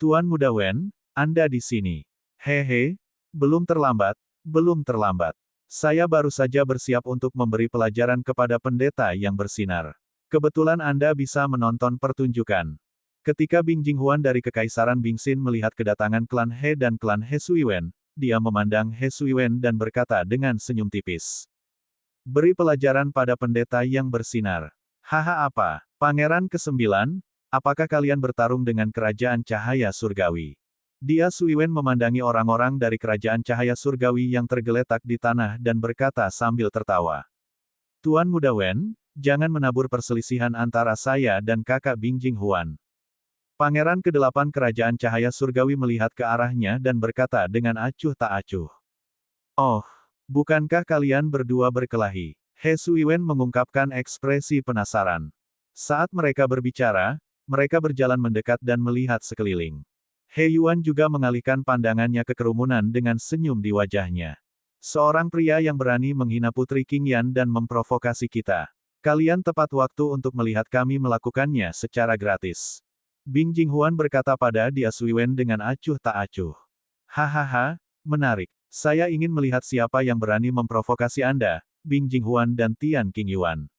Tuan Muda Wen, Anda di sini. Hehe, belum terlambat, belum terlambat. Saya baru saja bersiap untuk memberi pelajaran kepada pendeta yang bersinar. Kebetulan Anda bisa menonton pertunjukan. Ketika Bing Jinghuan dari Kekaisaran Bingxin melihat kedatangan klan He dan klan He Sui Wen, dia memandang He Sui Wen dan berkata dengan senyum tipis. Beri pelajaran pada pendeta yang bersinar. Haha apa? Pangeran ke-9, apakah kalian bertarung dengan kerajaan cahaya surgawi? Dia Sui Wen memandangi orang-orang dari kerajaan cahaya surgawi yang tergeletak di tanah dan berkata sambil tertawa. Tuan Muda Wen, jangan menabur perselisihan antara saya dan kakak Bing Jinghuan. Pangeran ke-8 kerajaan cahaya surgawi melihat ke arahnya dan berkata dengan acuh tak acuh. Oh, bukankah kalian berdua berkelahi? He Sui Wen mengungkapkan ekspresi penasaran. Saat mereka berbicara, mereka berjalan mendekat dan melihat sekeliling. He Yuan juga mengalihkan pandangannya ke kerumunan dengan senyum di wajahnya. Seorang pria yang berani menghina Putri Qingyan dan memprovokasi kita. Kalian tepat waktu untuk melihat kami melakukannya secara gratis. Bing Jinghuan berkata pada dia Sui Wen dengan acuh tak acuh. Hahaha, menarik. Saya ingin melihat siapa yang berani memprovokasi Anda, Bing Jinghuan dan Tian Qingyuan.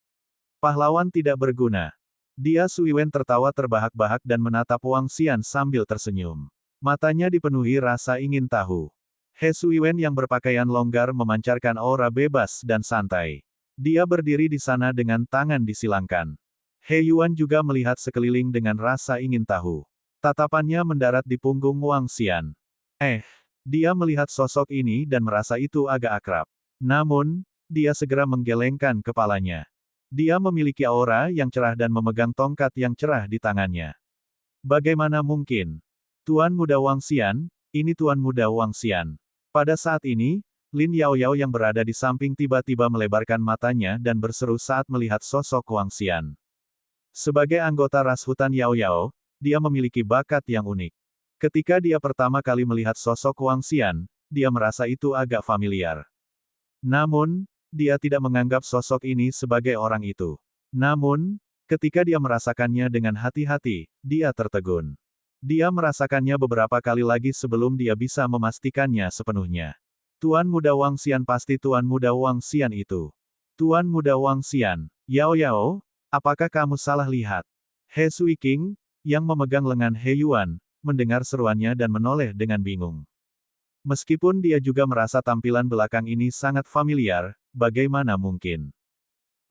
Pahlawan tidak berguna. Dia Sui Wen tertawa terbahak-bahak dan menatap Wang Xian sambil tersenyum. Matanya dipenuhi rasa ingin tahu. He Sui Wen yang berpakaian longgar memancarkan aura bebas dan santai. Dia berdiri di sana dengan tangan disilangkan. He Yuan juga melihat sekeliling dengan rasa ingin tahu. Tatapannya mendarat di punggung Wang Xian. Dia melihat sosok ini dan merasa itu agak akrab. Namun, dia segera menggelengkan kepalanya. Dia memiliki aura yang cerah dan memegang tongkat yang cerah di tangannya. Bagaimana mungkin? Tuan Muda Wang Xian, ini Tuan Muda Wang Xian. Pada saat ini, Lin Yaoyao yang berada di samping tiba-tiba melebarkan matanya dan berseru saat melihat sosok Wang Xian. Sebagai anggota ras hutan Yaoyao, dia memiliki bakat yang unik. Ketika dia pertama kali melihat sosok Wang Xian, dia merasa itu agak familiar. Namun, dia tidak menganggap sosok ini sebagai orang itu. Namun, ketika dia merasakannya dengan hati-hati, dia tertegun. Dia merasakannya beberapa kali lagi sebelum dia bisa memastikannya sepenuhnya. Tuan Muda Wang Xian pasti Tuan Muda Wang Xian itu. Tuan Muda Wang Xian, Yaoyao, apakah kamu salah lihat? He Sui King, yang memegang lengan He Yuan, mendengar seruannya dan menoleh dengan bingung. Meskipun dia juga merasa tampilan belakang ini sangat familiar, bagaimana mungkin?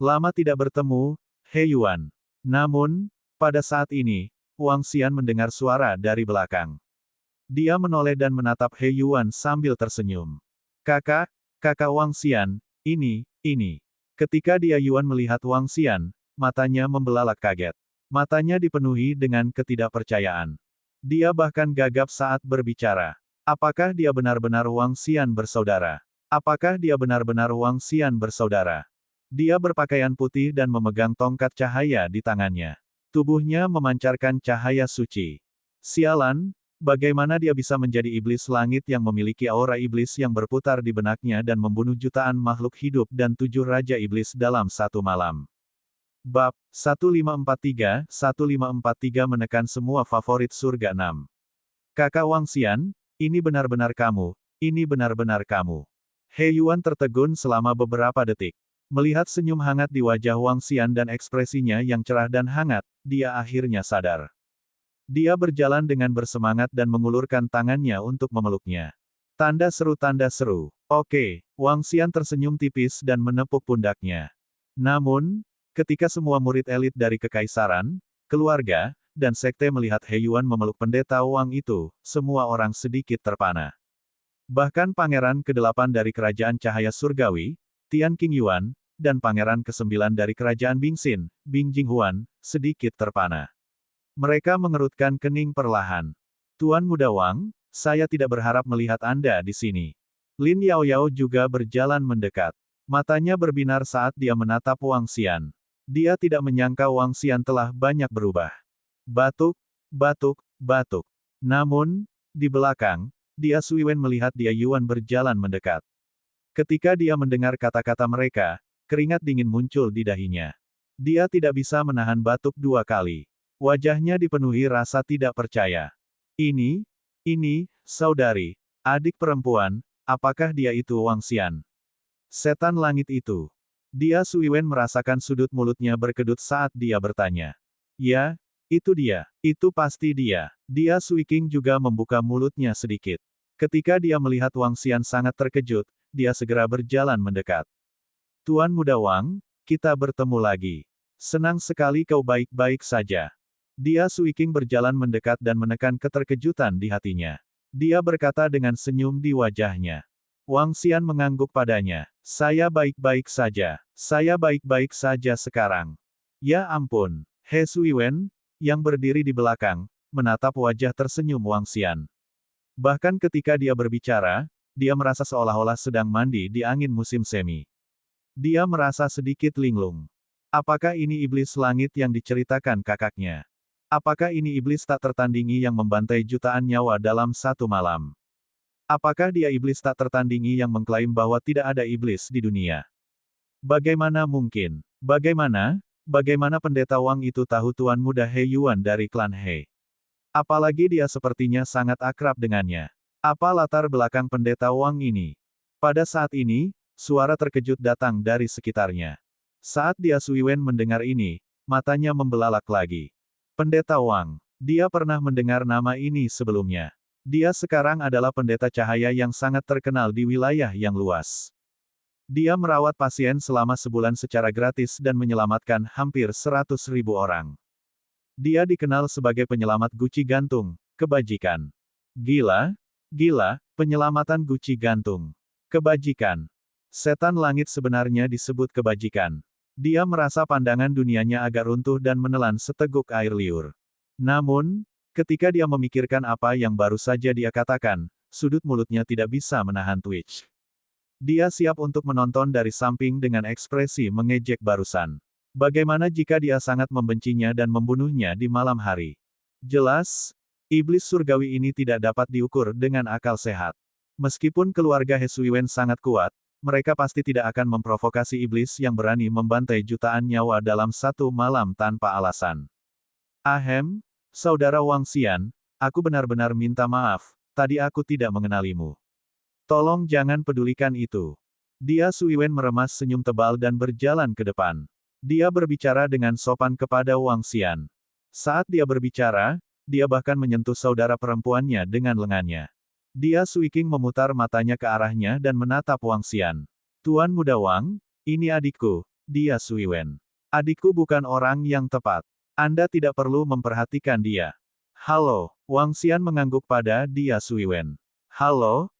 Lama tidak bertemu, He Yuan. Namun, pada saat ini, Wang Xian mendengar suara dari belakang. Dia menoleh dan menatap He Yuan sambil tersenyum. Kakak Wang Xian, ini. Ketika dia Yuan melihat Wang Xian, matanya membelalak kaget. Matanya dipenuhi dengan ketidakpercayaan. Dia bahkan gagap saat berbicara. Apakah dia benar-benar Wang Xian bersaudara? Apakah dia benar-benar Wang Xian bersaudara? Dia berpakaian putih dan memegang tongkat cahaya di tangannya. Tubuhnya memancarkan cahaya suci. Sialan, Bagaimana dia bisa menjadi iblis langit yang memiliki aura iblis yang berputar di benaknya dan membunuh jutaan makhluk hidup dan 7 raja iblis dalam satu malam? Bab 1543 menekan semua favorit surga 6. Kakak Wang Xian, ini benar-benar kamu, ini benar-benar kamu. He Yuan tertegun selama beberapa detik. Melihat senyum hangat di wajah Wang Xian dan ekspresinya yang cerah dan hangat, dia akhirnya sadar. Dia berjalan dengan bersemangat dan mengulurkan tangannya untuk memeluknya. Tanda seru, tanda seru. Oke, Wang Xian tersenyum tipis dan menepuk pundaknya. Namun, ketika semua murid elit dari kekaisaran, keluarga, dan sekte melihat He Yuan memeluk pendeta Wang itu, semua orang sedikit terpana. Bahkan pangeran ke-8 dari kerajaan cahaya surgawi, Tian King Yuan, dan pangeran ke-9 dari kerajaan Bingxin, Bing Jinghuan, sedikit terpana. Mereka mengerutkan kening perlahan. Tuan Muda Wang, saya tidak berharap melihat Anda di sini. Lin Yaoyao juga berjalan mendekat. Matanya berbinar saat dia menatap Wang Xian. Dia tidak menyangka Wang Xian telah banyak berubah. Batuk, batuk, batuk. Namun, di belakang, dia Suiwen melihat dia Yuan berjalan mendekat. Ketika dia mendengar kata-kata mereka, keringat dingin muncul di dahinya. Dia tidak bisa menahan batuk 2 kali. Wajahnya dipenuhi rasa tidak percaya. Ini, saudari, adik perempuan, apakah dia itu Wang Xian? Setan langit itu. Dia Suiwen merasakan sudut mulutnya berkedut saat dia bertanya. Ya, itu dia, itu pasti dia. Dia Sui King juga membuka mulutnya sedikit. Ketika dia melihat Wang Xian sangat terkejut, dia segera berjalan mendekat. Tuan Muda Wang, kita bertemu lagi. Senang sekali kau baik-baik saja. Dia Sui King berjalan mendekat dan menekan keterkejutan di hatinya. Dia berkata dengan senyum di wajahnya. Wang Xian mengangguk padanya. Saya baik-baik saja. Saya baik-baik saja sekarang. Ya ampun. He Suiwen, yang berdiri di belakang, menatap wajah tersenyum Wang Xian. Bahkan ketika dia berbicara, dia merasa seolah-olah sedang mandi di angin musim semi. Dia merasa sedikit linglung. Apakah ini iblis langit yang diceritakan kakaknya? Apakah ini iblis tak tertandingi yang membantai jutaan nyawa dalam satu malam? Apakah dia iblis tak tertandingi yang mengklaim bahwa tidak ada iblis di dunia? Bagaimana mungkin? Bagaimana pendeta Wang itu tahu Tuan Muda He Yuan dari klan He? Apalagi dia sepertinya sangat akrab dengannya. Apa latar belakang pendeta Wang ini? Pada saat ini, suara terkejut datang dari sekitarnya. Saat dia Suiwen mendengar ini, matanya membelalak lagi. Pendeta Wang. Dia pernah mendengar nama ini sebelumnya. Dia sekarang adalah pendeta cahaya yang sangat terkenal di wilayah yang luas. Dia merawat pasien selama sebulan secara gratis dan menyelamatkan hampir 100.000 orang. Dia dikenal sebagai penyelamat guci gantung, kebajikan. Gila, penyelamatan guci gantung. Kebajikan. Setan langit sebenarnya disebut kebajikan. Dia merasa pandangan dunianya agak runtuh dan menelan seteguk air liur. Namun, ketika dia memikirkan apa yang baru saja dia katakan, sudut mulutnya tidak bisa menahan twitch. Dia siap untuk menonton dari samping dengan ekspresi mengejek barusan. Bagaimana jika dia sangat membencinya dan membunuhnya di malam hari? Jelas, iblis surgawi ini tidak dapat diukur dengan akal sehat. Meskipun keluarga He Suiwen sangat kuat, mereka pasti tidak akan memprovokasi iblis yang berani membantai jutaan nyawa dalam satu malam tanpa alasan. Ahem, Saudara Wang Xian, aku benar-benar minta maaf, tadi aku tidak mengenalimu. Tolong jangan pedulikan itu. Dia Suiwen meremas senyum tebal dan berjalan ke depan. Dia berbicara dengan sopan kepada Wang Xian. Saat dia berbicara, dia bahkan menyentuh saudara perempuannya dengan lengannya. Dia Sui King memutar matanya ke arahnya dan menatap Wang Xian. Tuan Muda Wang, ini adikku, dia Suiwen. Adikku bukan orang yang tepat. Anda tidak perlu memperhatikan dia. Halo, Wang Xian mengangguk pada dia Suiwen. Halo.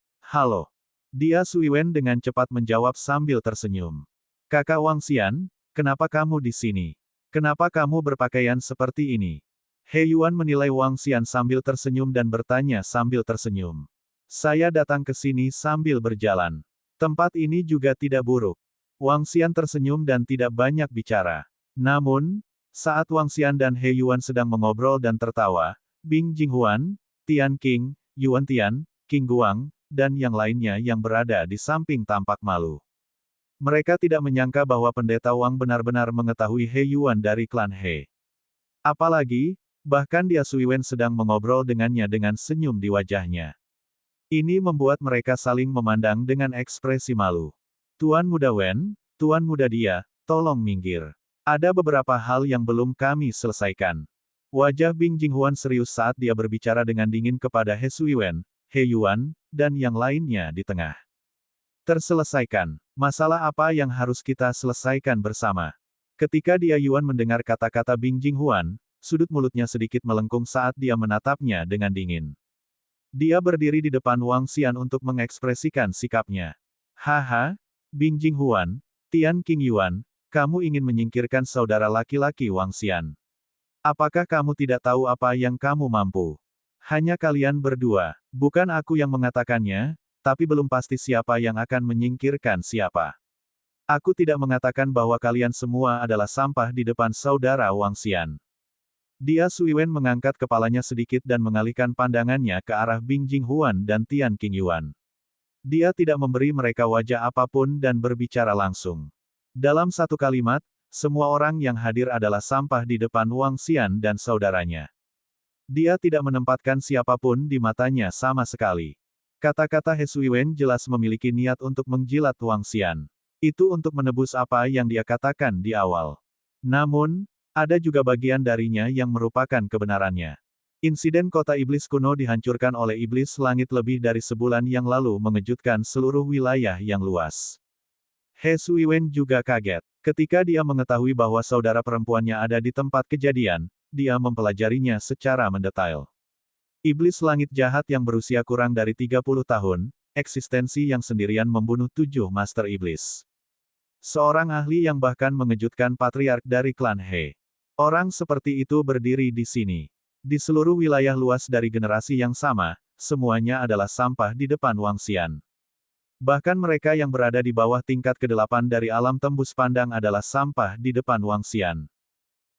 Dia Suiwen dengan cepat menjawab sambil tersenyum. Kakak Wang Xian, kenapa kamu di sini? Kenapa kamu berpakaian seperti ini? He Yuan menilai Wang Xian sambil tersenyum dan bertanya sambil tersenyum. Saya datang ke sini sambil berjalan. Tempat ini juga tidak buruk. Wang Xian tersenyum dan tidak banyak bicara. Namun, saat Wang Xian dan He Yuan sedang mengobrol dan tertawa, Bing Jinghuan, Tian Qing, Yuan Tian, Qing Guang, dan yang lainnya yang berada di samping tampak malu. Mereka tidak menyangka bahwa Pendeta Wang benar-benar mengetahui He Yuan dari klan He. Apalagi, bahkan dia Sui Wen sedang mengobrol dengannya dengan senyum di wajahnya. Ini membuat mereka saling memandang dengan ekspresi malu. Tuan Muda Wen, Tuan Muda Dia, tolong minggir. Ada beberapa hal yang belum kami selesaikan. Wajah Bing Jinghuan serius saat dia berbicara dengan dingin kepada He Sui Wen, He Yuan, dan yang lainnya di tengah. Terselesaikan. Masalah apa yang harus kita selesaikan bersama? Ketika dia Yuan mendengar kata-kata Bing Jinghuan, sudut mulutnya sedikit melengkung saat dia menatapnya dengan dingin. Dia berdiri di depan Wang Xian untuk mengekspresikan sikapnya. Haha, Bing Jinghuan, Tian Qing Yuan, kamu ingin menyingkirkan saudara laki-laki Wang Xian. Apakah kamu tidak tahu apa yang kamu mampu? Hanya kalian berdua, bukan aku yang mengatakannya, tapi belum pasti siapa yang akan menyingkirkan siapa. Aku tidak mengatakan bahwa kalian semua adalah sampah di depan saudara Wang Xian. Dia Sui Wen mengangkat kepalanya sedikit dan mengalihkan pandangannya ke arah Bing Jinghuan dan Tian Qing Yuan. Dia tidak memberi mereka wajah apapun dan berbicara langsung. Dalam satu kalimat, semua orang yang hadir adalah sampah di depan Wang Xian dan saudaranya. Dia tidak menempatkan siapapun di matanya sama sekali. Kata-kata He Sui Wen jelas memiliki niat untuk menjilat Wang Xian. Itu untuk menebus apa yang dia katakan di awal. Namun, ada juga bagian darinya yang merupakan kebenarannya. Insiden kota iblis kuno dihancurkan oleh iblis langit lebih dari sebulan yang lalu mengejutkan seluruh wilayah yang luas. He Sui Wen juga kaget. Ketika dia mengetahui bahwa saudara perempuannya ada di tempat kejadian, dia mempelajarinya secara mendetail. Iblis langit jahat yang berusia kurang dari 30 tahun, eksistensi yang sendirian membunuh 7 master iblis. Seorang ahli yang bahkan mengejutkan patriark dari klan He. Orang seperti itu berdiri di sini. Di seluruh wilayah luas dari generasi yang sama, semuanya adalah sampah di depan Wang Xian. Bahkan mereka yang berada di bawah tingkat ke-8 dari alam tembus pandang adalah sampah di depan Wang Xian.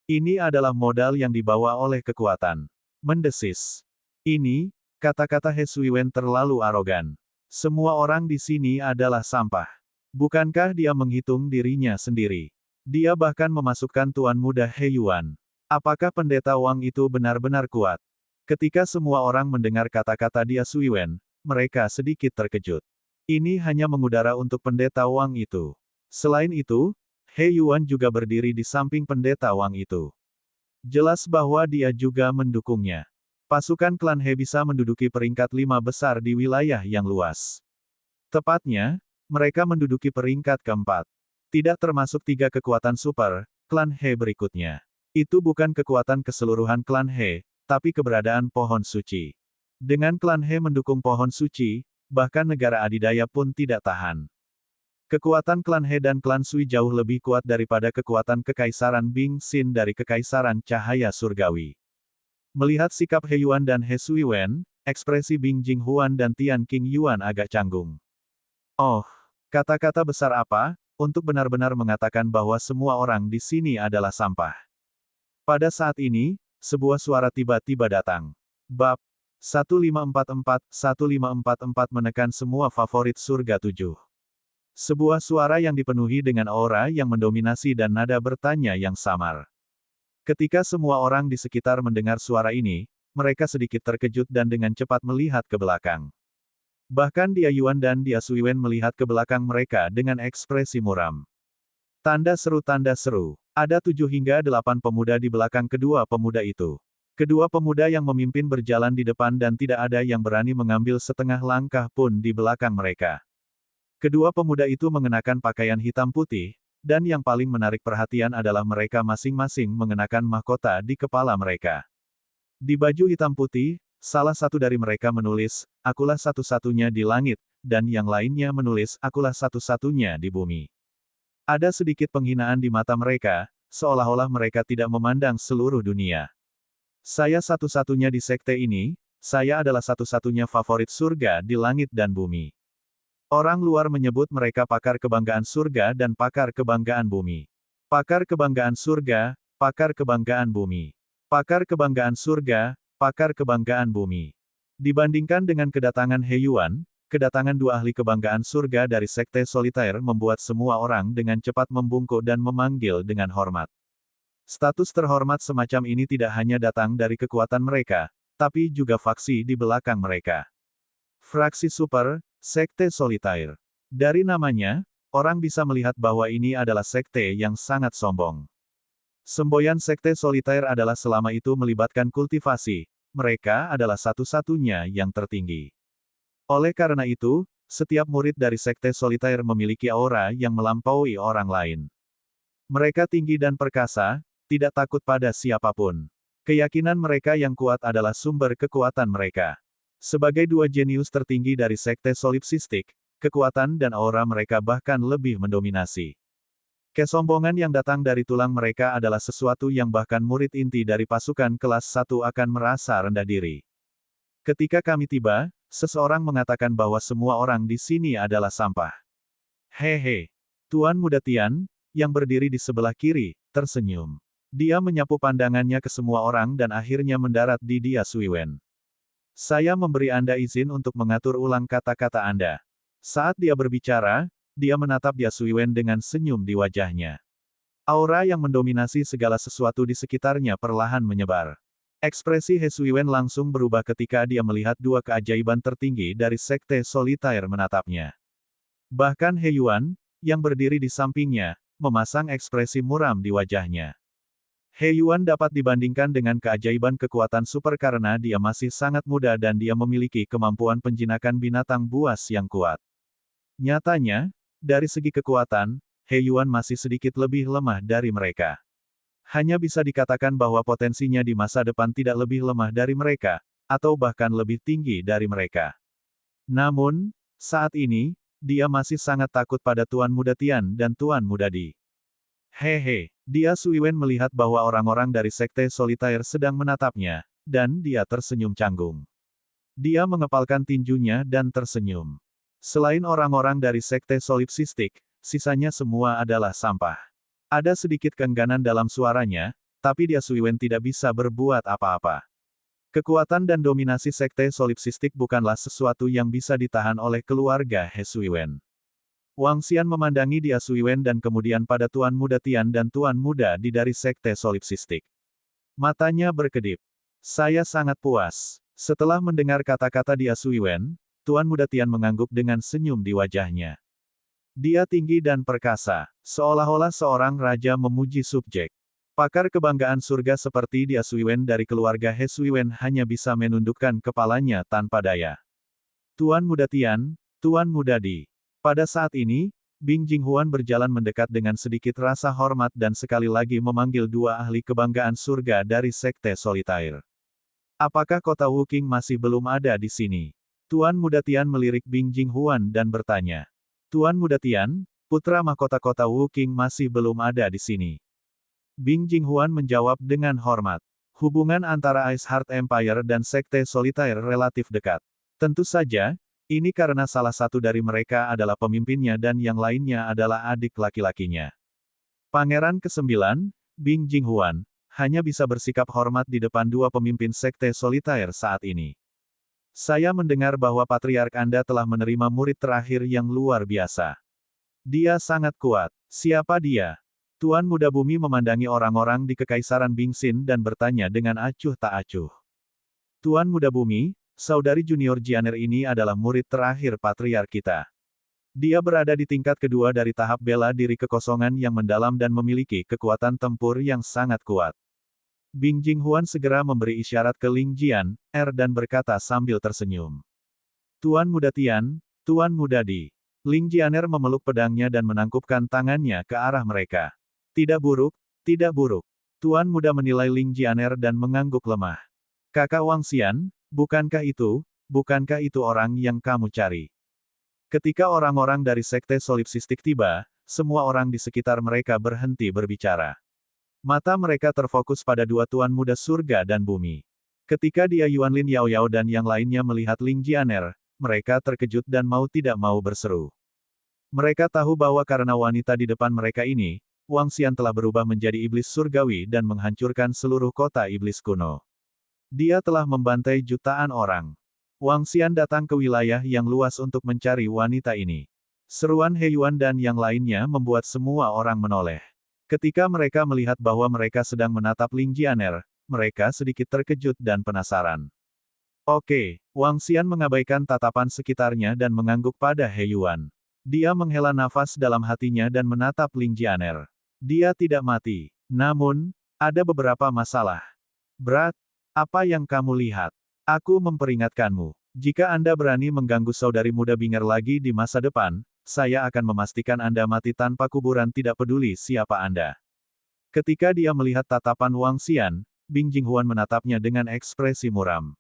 Ini adalah modal yang dibawa oleh kekuatan. Mendesis. Ini, kata-kata He Sui Wen terlalu arogan. Semua orang di sini adalah sampah. Bukankah dia menghitung dirinya sendiri? Dia bahkan memasukkan Tuan Muda He Yuan. Apakah pendeta Wang itu benar-benar kuat? Ketika semua orang mendengar kata-kata dia Sui Wen, mereka sedikit terkejut. Ini hanya mengudara untuk pendeta Wang itu. Selain itu, He Yuan juga berdiri di samping pendeta Wang itu. Jelas bahwa dia juga mendukungnya. Pasukan klan He bisa menduduki peringkat 5 besar di wilayah yang luas. Tepatnya, mereka menduduki peringkat keempat. Tidak termasuk 3 kekuatan super, klan He berikutnya. Itu bukan kekuatan keseluruhan klan He, tapi keberadaan pohon suci. Dengan klan He mendukung pohon suci, bahkan negara adidaya pun tidak tahan. Kekuatan klan He dan klan Sui jauh lebih kuat daripada kekuatan kekaisaran Bing Xin dari kekaisaran cahaya surgawi. Melihat sikap He Yuan dan He Sui Wen, ekspresi Bing Jinghuan dan Tian Qing Yuan agak canggung. Oh, kata-kata besar apa, untuk benar-benar mengatakan bahwa semua orang di sini adalah sampah. Pada saat ini, sebuah suara tiba-tiba datang. Bab 1544 menekan semua favorit surga 7. Sebuah suara yang dipenuhi dengan aura yang mendominasi dan nada bertanya yang samar. Ketika semua orang di sekitar mendengar suara ini, mereka sedikit terkejut dan dengan cepat melihat ke belakang. Bahkan dia Yuan dan dia Sui Wen melihat ke belakang mereka dengan ekspresi muram. Tanda seru. Ada 7 hingga 8 pemuda di belakang kedua pemuda itu. Kedua pemuda yang memimpin berjalan di depan dan tidak ada yang berani mengambil setengah langkah pun di belakang mereka. Kedua pemuda itu mengenakan pakaian hitam putih, dan yang paling menarik perhatian adalah mereka masing-masing mengenakan mahkota di kepala mereka. Di baju hitam putih, salah satu dari mereka menulis, "Akulah satu-satunya di langit," dan yang lainnya menulis, "Akulah satu-satunya di bumi." Ada sedikit penghinaan di mata mereka, seolah-olah mereka tidak memandang seluruh dunia. Saya satu-satunya di sekte ini, saya adalah satu-satunya favorit surga di langit dan bumi. Orang luar menyebut mereka pakar kebanggaan surga dan pakar kebanggaan bumi. Pakar kebanggaan surga, pakar kebanggaan bumi. Pakar kebanggaan surga, pakar kebanggaan bumi. Dibandingkan dengan kedatangan He Yuan, kedatangan dua ahli kebanggaan surga dari Sekte Solitaire membuat semua orang dengan cepat membungkuk dan memanggil dengan hormat. Status terhormat semacam ini tidak hanya datang dari kekuatan mereka, tapi juga faksi di belakang mereka. Fraksi Super, Sekte Solitaire. Dari namanya, orang bisa melihat bahwa ini adalah sekte yang sangat sombong. Semboyan Sekte Solitaire adalah selama itu melibatkan kultivasi, mereka adalah satu-satunya yang tertinggi. Oleh karena itu, setiap murid dari Sekte Solitaire memiliki aura yang melampaui orang lain. Mereka tinggi dan perkasa, tidak takut pada siapapun. Keyakinan mereka yang kuat adalah sumber kekuatan mereka. Sebagai dua jenius tertinggi dari Sekte Solipsistik, kekuatan dan aura mereka bahkan lebih mendominasi. Kesombongan yang datang dari tulang mereka adalah sesuatu yang bahkan murid inti dari pasukan kelas 1 akan merasa rendah diri. Ketika kami tiba, seseorang mengatakan bahwa semua orang di sini adalah sampah. Hehe. Tuan Muda Tian, yang berdiri di sebelah kiri, tersenyum. Dia menyapu pandangannya ke semua orang dan akhirnya mendarat di Dia Suiwen. Saya memberi Anda izin untuk mengatur ulang kata-kata Anda. Saat dia berbicara, dia menatap Dia Suiwen dengan senyum di wajahnya. Aura yang mendominasi segala sesuatu di sekitarnya perlahan menyebar. Ekspresi He Suiwen langsung berubah ketika dia melihat dua keajaiban tertinggi dari Sekte Solitaire menatapnya. Bahkan He Yuan, yang berdiri di sampingnya, memasang ekspresi muram di wajahnya. He Yuan dapat dibandingkan dengan keajaiban kekuatan super karena dia masih sangat muda dan dia memiliki kemampuan penjinakan binatang buas yang kuat. Nyatanya, dari segi kekuatan, He Yuan masih sedikit lebih lemah dari mereka. Hanya bisa dikatakan bahwa potensinya di masa depan tidak lebih lemah dari mereka, atau bahkan lebih tinggi dari mereka. Namun, saat ini, dia masih sangat takut pada Tuan Muda Tian dan Tuan Muda Di. Hehe, Dia Suiwen melihat bahwa orang-orang dari Sekte Solitaire sedang menatapnya, dan dia tersenyum canggung. Dia mengepalkan tinjunya dan tersenyum. Selain orang-orang dari Sekte Solipsistik, sisanya semua adalah sampah. Ada sedikit keengganan dalam suaranya, tapi Dia Suiwen tidak bisa berbuat apa-apa. Kekuatan dan dominasi Sekte Solipsistik bukanlah sesuatu yang bisa ditahan oleh keluarga He Suiwen. Wang Xian memandangi Dia Suiwen dan kemudian pada Tuan Muda Tian dan Tuan Muda Di dari Sekte Solipsistik. Matanya berkedip. Saya sangat puas. Setelah mendengar kata-kata Dia Suiwen, Tuan Muda Tian mengangguk dengan senyum di wajahnya. Dia tinggi dan perkasa, seolah-olah seorang raja memuji subjek. Pakar kebanggaan surga seperti Dia Suiwen dari keluarga He Suiwen hanya bisa menundukkan kepalanya tanpa daya. Tuan Muda Tian, Tuan Muda Di. Pada saat ini, Bing Jinghuan berjalan mendekat dengan sedikit rasa hormat dan sekali lagi memanggil dua ahli kebanggaan surga dari Sekte Solitaire. Apakah kota Wuking masih belum ada di sini? Tuan Muda Tian melirik Bing Jinghuan dan bertanya. Tuan Muda Tian, putra mahkota kota Wuking masih belum ada di sini. Bing Jinghuan menjawab dengan hormat. Hubungan antara Ice Heart Empire dan Sekte Solitaire relatif dekat. Tentu saja, ini karena salah satu dari mereka adalah pemimpinnya dan yang lainnya adalah adik laki-lakinya. Pangeran ke-9, Bing Jinghuan, hanya bisa bersikap hormat di depan dua pemimpin Sekte Solitaire saat ini. Saya mendengar bahwa Patriark Anda telah menerima murid terakhir yang luar biasa. Dia sangat kuat. Siapa dia? Tuan Muda Bumi memandangi orang-orang di Kekaisaran Bingxin dan bertanya dengan acuh tak acuh. Tuan Muda Bumi, saudari junior Jianer ini adalah murid terakhir Patriark kita. Dia berada di tingkat kedua dari tahap bela diri kekosongan yang mendalam dan memiliki kekuatan tempur yang sangat kuat. Bing Jinghuan segera memberi isyarat ke Ling Jian, dan berkata sambil tersenyum. Tuan Muda Tian, Tuan Muda Di. Ling Jianer memeluk pedangnya dan menangkupkan tangannya ke arah mereka. Tidak buruk, tidak buruk. Tuan Muda menilai Ling Jianer dan mengangguk lemah. Kakak Wang Xian, bukankah itu orang yang kamu cari? Ketika orang-orang dari Sekte Solipsistik tiba, semua orang di sekitar mereka berhenti berbicara. Mata mereka terfokus pada dua tuan muda surga dan bumi. Ketika Dia Yuanlin Yao Yao dan yang lainnya melihat Ling Jianer, mereka terkejut dan mau tidak mau berseru. Mereka tahu bahwa karena wanita di depan mereka ini, Wang Xian telah berubah menjadi iblis surgawi dan menghancurkan seluruh kota iblis kuno. Dia telah membantai jutaan orang. Wang Xian datang ke wilayah yang luas untuk mencari wanita ini. Seruan He Yuan dan yang lainnya membuat semua orang menoleh. Ketika mereka melihat bahwa mereka sedang menatap Ling Jianer, mereka sedikit terkejut dan penasaran. Oke, Wang Xian mengabaikan tatapan sekitarnya dan mengangguk pada He Yuan. Dia menghela nafas dalam hatinya dan menatap Ling Jianer. Dia tidak mati. Namun, ada beberapa masalah. Berat, apa yang kamu lihat? Aku memperingatkanmu. Jika Anda berani mengganggu saudari muda Binger lagi di masa depan, saya akan memastikan Anda mati tanpa kuburan tidak peduli siapa Anda. Ketika dia melihat tatapan Wang Xian, Bing Jinghuan menatapnya dengan ekspresi muram.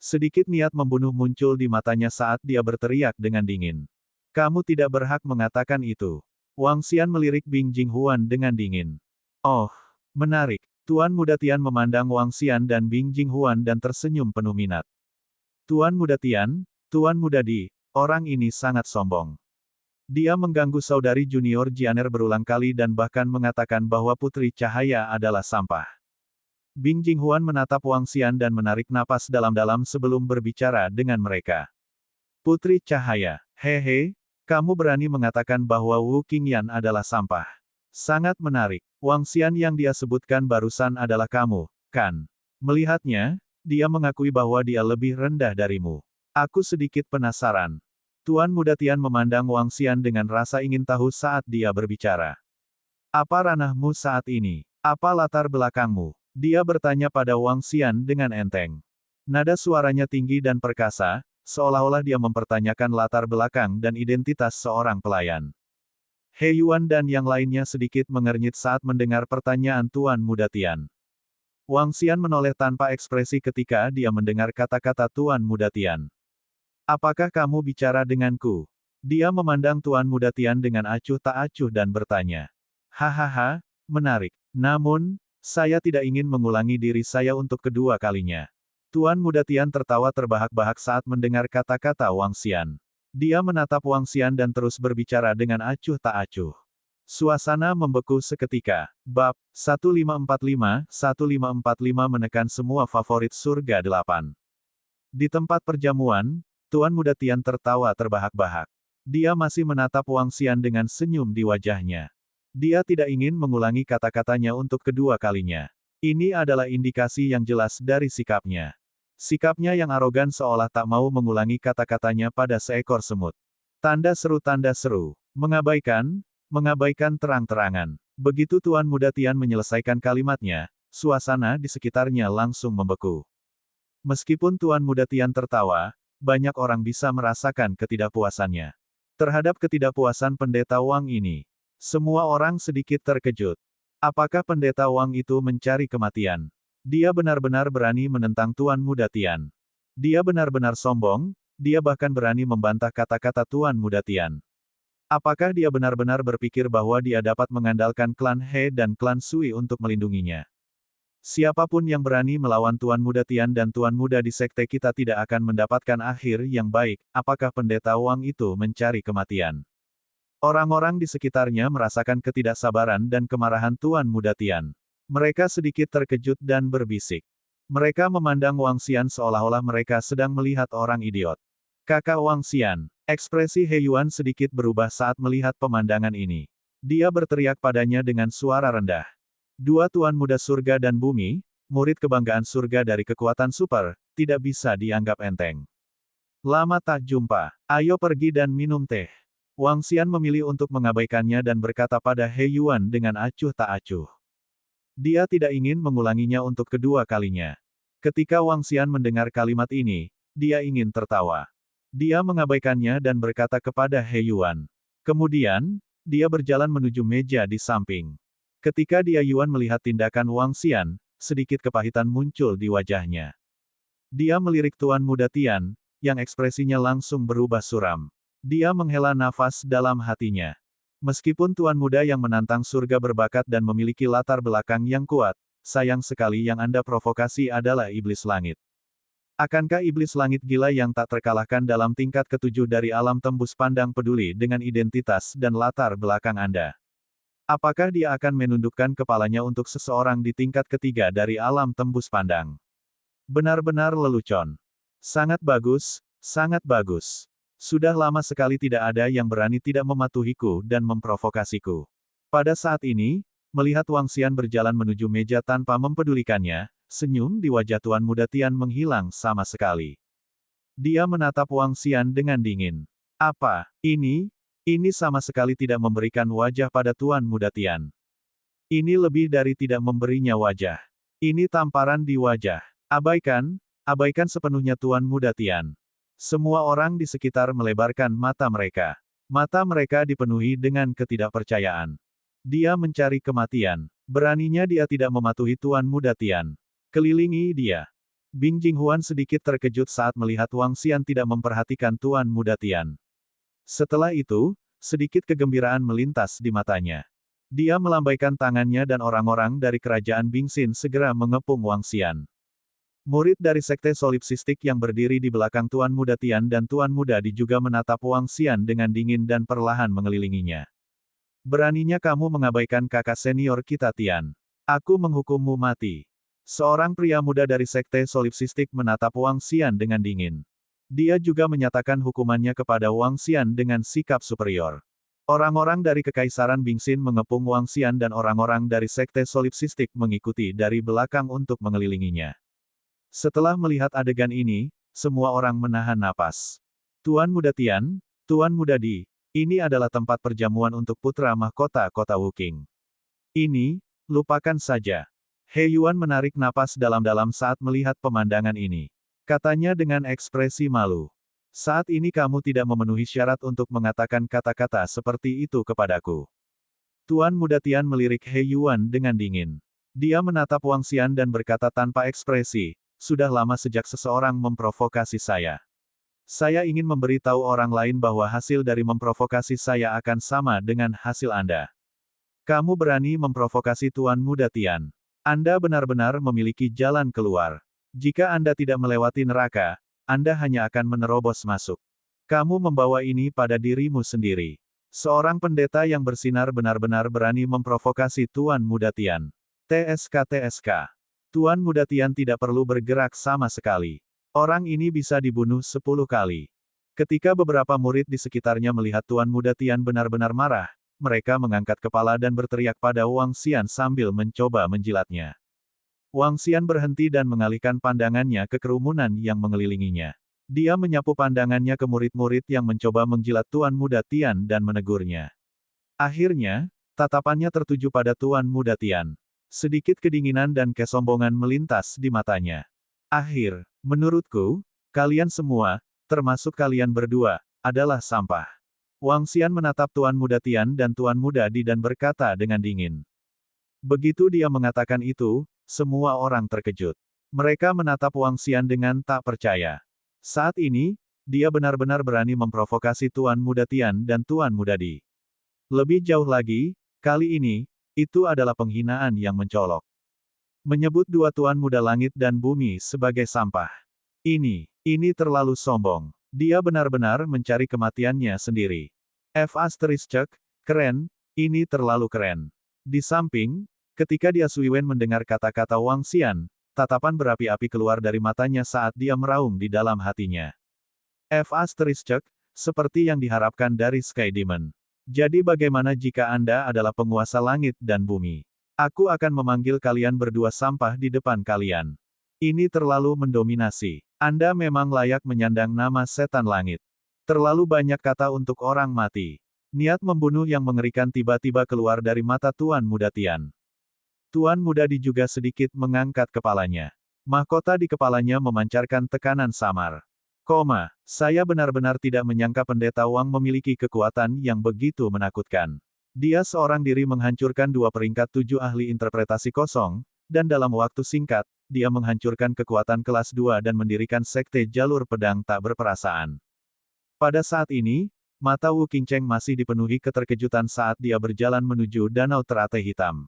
Sedikit niat membunuh muncul di matanya saat dia berteriak dengan dingin. Kamu tidak berhak mengatakan itu. Wang Xian melirik Bing Jinghuan dengan dingin. Oh, menarik. Tuan Muda Tian memandang Wang Xian dan Bing Jinghuan dan tersenyum penuh minat. Tuan Muda Tian, Tuan Muda Di, orang ini sangat sombong. Dia mengganggu saudari junior Jianer berulang kali dan bahkan mengatakan bahwa Putri Cahaya adalah sampah. Bing Jinghuan menatap Wang Xian dan menarik napas dalam-dalam sebelum berbicara dengan mereka. Putri Cahaya, hehe, kamu berani mengatakan bahwa Wu Qingyan adalah sampah. Sangat menarik. Wang Xian yang dia sebutkan barusan adalah kamu, kan? Melihatnya, dia mengakui bahwa dia lebih rendah darimu. Aku sedikit penasaran. Tuan Muda Tian memandang Wang Xian dengan rasa ingin tahu saat dia berbicara. Apa ranahmu saat ini? Apa latar belakangmu? Dia bertanya pada Wang Xian dengan enteng. Nada suaranya tinggi dan perkasa, seolah-olah dia mempertanyakan latar belakang dan identitas seorang pelayan. He Yuan dan yang lainnya sedikit mengernyit saat mendengar pertanyaan Tuan Muda Tian. Wang Xian menoleh tanpa ekspresi ketika dia mendengar kata-kata Tuan Muda Tian. Apakah kamu bicara denganku? Dia memandang Tuan Muda Tian dengan acuh tak acuh dan bertanya. Hahaha, menarik. Namun, saya tidak ingin mengulangi diri saya untuk kedua kalinya. Tuan Muda Tian tertawa terbahak-bahak saat mendengar kata-kata Wang Xian. Dia menatap Wang Xian dan terus berbicara dengan acuh tak acuh. Suasana membeku seketika. Bab 1545 menekan semua favorit surga 8. Di tempat perjamuan, Tuan Muda Tian tertawa terbahak-bahak. Dia masih menatap Wang Xian dengan senyum di wajahnya. Dia tidak ingin mengulangi kata-katanya untuk kedua kalinya. Ini adalah indikasi yang jelas dari sikapnya. Sikapnya yang arogan seolah tak mau mengulangi kata-katanya pada seekor semut. Tanda seru, mengabaikan terang-terangan. Begitu Tuan Muda Tian menyelesaikan kalimatnya, suasana di sekitarnya langsung membeku. Meskipun Tuan Muda Tian tertawa, banyak orang bisa merasakan ketidakpuasannya. Terhadap ketidakpuasan Pendeta Wang ini, semua orang sedikit terkejut. Apakah Pendeta Wang itu mencari kematian? Dia benar-benar berani menentang Tuan Muda Tian. Dia benar-benar sombong, dia bahkan berani membantah kata-kata Tuan Muda Tian. Apakah dia benar-benar berpikir bahwa dia dapat mengandalkan klan He dan klan Sui untuk melindunginya? Siapapun yang berani melawan Tuan Muda Tian dan Tuan Muda di sekte kita tidak akan mendapatkan akhir yang baik. Apakah Pendeta Wang itu mencari kematian? Orang-orang di sekitarnya merasakan ketidaksabaran dan kemarahan Tuan Muda Tian. Mereka sedikit terkejut dan berbisik. Mereka memandang Wang Xian seolah-olah mereka sedang melihat orang idiot. Kakak Wang Xian, ekspresi He Yuan sedikit berubah saat melihat pemandangan ini. Dia berteriak padanya dengan suara rendah. Dua Tuan Muda Surga dan Bumi, murid kebanggaan surga dari kekuatan super, tidak bisa dianggap enteng. Lama tak jumpa, ayo pergi dan minum teh. Wang Xian memilih untuk mengabaikannya dan berkata pada He Yuan dengan acuh tak acuh. Dia tidak ingin mengulanginya untuk kedua kalinya. Ketika Wang Xian mendengar kalimat ini, dia ingin tertawa. Dia mengabaikannya dan berkata kepada He Yuan. Kemudian, dia berjalan menuju meja di samping. Ketika dia Yuan melihat tindakan Wang Xian, sedikit kepahitan muncul di wajahnya. Dia melirik Tuan Muda Tian, yang ekspresinya langsung berubah suram. Dia menghela nafas dalam hatinya. Meskipun Tuan Muda yang menantang surga berbakat dan memiliki latar belakang yang kuat, sayang sekali yang Anda provokasi adalah iblis langit. Akankah iblis langit gila yang tak terkalahkan dalam tingkat ketujuh dari alam tembus pandang peduli dengan identitas dan latar belakang Anda? Apakah dia akan menundukkan kepalanya untuk seseorang di tingkat ketiga dari alam tembus pandang? Benar-benar lelucon. Sangat bagus, sangat bagus. Sudah lama sekali tidak ada yang berani tidak mematuhiku dan memprovokasiku. Pada saat ini, melihat Wang Xian berjalan menuju meja tanpa mempedulikannya, senyum di wajah Tuan Muda Tian menghilang sama sekali. Dia menatap Wang Xian dengan dingin. Apa, ini? Ini sama sekali tidak memberikan wajah pada Tuan Muda Tian. Ini lebih dari tidak memberinya wajah. Ini tamparan di wajah. Abaikan, abaikan sepenuhnya Tuan Muda Tian. Semua orang di sekitar melebarkan mata mereka. Mata mereka dipenuhi dengan ketidakpercayaan. Dia mencari kematian. Beraninya dia tidak mematuhi Tuan Muda Tian. Kelilingi dia. Bing Jinghuan sedikit terkejut saat melihat Wang Xian tidak memperhatikan Tuan Muda Tian. Setelah itu, sedikit kegembiraan melintas di matanya. Dia melambaikan tangannya dan orang-orang dari kerajaan Bingxin segera mengepung Wang Xian. Murid dari sekte solipsistik yang berdiri di belakang Tuan Muda Tian dan Tuan Muda Di juga menatap Wang Xian dengan dingin dan perlahan mengelilinginya. Beraninya kamu mengabaikan kakak senior kita Tian. Aku menghukummu mati. Seorang pria muda dari sekte solipsistik menatap Wang Xian dengan dingin. Dia juga menyatakan hukumannya kepada Wang Xian dengan sikap superior. Orang-orang dari Kekaisaran Bingxin mengepung Wang Xian dan orang-orang dari sekte solipsistik mengikuti dari belakang untuk mengelilinginya. Setelah melihat adegan ini, semua orang menahan napas. Tuan Muda Tian, Tuan Muda Di, ini adalah tempat perjamuan untuk putra mahkota kota Wuking. Ini, lupakan saja. He Yuan menarik napas dalam-dalam saat melihat pemandangan ini. Katanya dengan ekspresi malu. Saat ini kamu tidak memenuhi syarat untuk mengatakan kata-kata seperti itu kepadaku. Tuan Muda Tian melirik He Yuan dengan dingin. Dia menatap Wang Xian dan berkata tanpa ekspresi, sudah lama sejak seseorang memprovokasi saya. Saya ingin memberitahu orang lain bahwa hasil dari memprovokasi saya akan sama dengan hasil Anda. Kamu berani memprovokasi Tuan Muda Tian. Anda benar-benar memiliki jalan keluar. Jika Anda tidak melewati neraka, Anda hanya akan menerobos masuk. Kamu membawa ini pada dirimu sendiri. Seorang pendeta yang bersinar benar-benar berani memprovokasi Tuan Muda Tian. TSK. Tuan Muda Tian tidak perlu bergerak sama sekali. Orang ini bisa dibunuh 10 kali. Ketika beberapa murid di sekitarnya melihat Tuan Muda Tian benar-benar marah, mereka mengangkat kepala dan berteriak pada Wang Xian sambil mencoba menjilatnya. Wang Xian berhenti dan mengalihkan pandangannya ke kerumunan yang mengelilinginya. Dia menyapu pandangannya ke murid-murid yang mencoba menjilat Tuan Muda Tian dan menegurnya. Akhirnya, tatapannya tertuju pada Tuan Muda Tian. Sedikit kedinginan dan kesombongan melintas di matanya. Menurutku, kalian semua, termasuk kalian berdua, adalah sampah. Wang Xian menatap Tuan Muda Tian dan Tuan Muda Di dan berkata dengan dingin. Begitu dia mengatakan itu, semua orang terkejut. Mereka menatap Wang Xian dengan tak percaya. Saat ini, dia benar-benar berani memprovokasi Tuan Muda Tian dan Tuan Muda Di. Lebih jauh lagi, kali ini, itu adalah penghinaan yang mencolok. Menyebut dua Tuan Muda Langit dan Bumi sebagai sampah. Ini terlalu sombong. Dia benar-benar mencari kematiannya sendiri. Keren, ini terlalu keren. Di samping, ketika dia Suiwen mendengar kata-kata Wang Xian, tatapan berapi-api keluar dari matanya saat dia meraung di dalam hatinya. Seperti yang diharapkan dari Sky Demon. Jadi bagaimana jika Anda adalah penguasa langit dan bumi? Aku akan memanggil kalian berdua sampah di depan kalian. Ini terlalu mendominasi. Anda memang layak menyandang nama setan langit. Terlalu banyak kata untuk orang mati. Niat membunuh yang mengerikan tiba-tiba keluar dari mata Tuan Muda Tian. Tuan Muda Di juga sedikit mengangkat kepalanya. Mahkota di kepalanya memancarkan tekanan samar. Saya benar-benar tidak menyangka pendeta Wang memiliki kekuatan yang begitu menakutkan. Dia seorang diri menghancurkan 2 peringkat 7 ahli interpretasi kosong, dan dalam waktu singkat, dia menghancurkan kekuatan kelas 2 dan mendirikan sekte jalur pedang tak berperasaan. Pada saat ini, mata Wu Qingcheng masih dipenuhi keterkejutan saat dia berjalan menuju danau teratai hitam.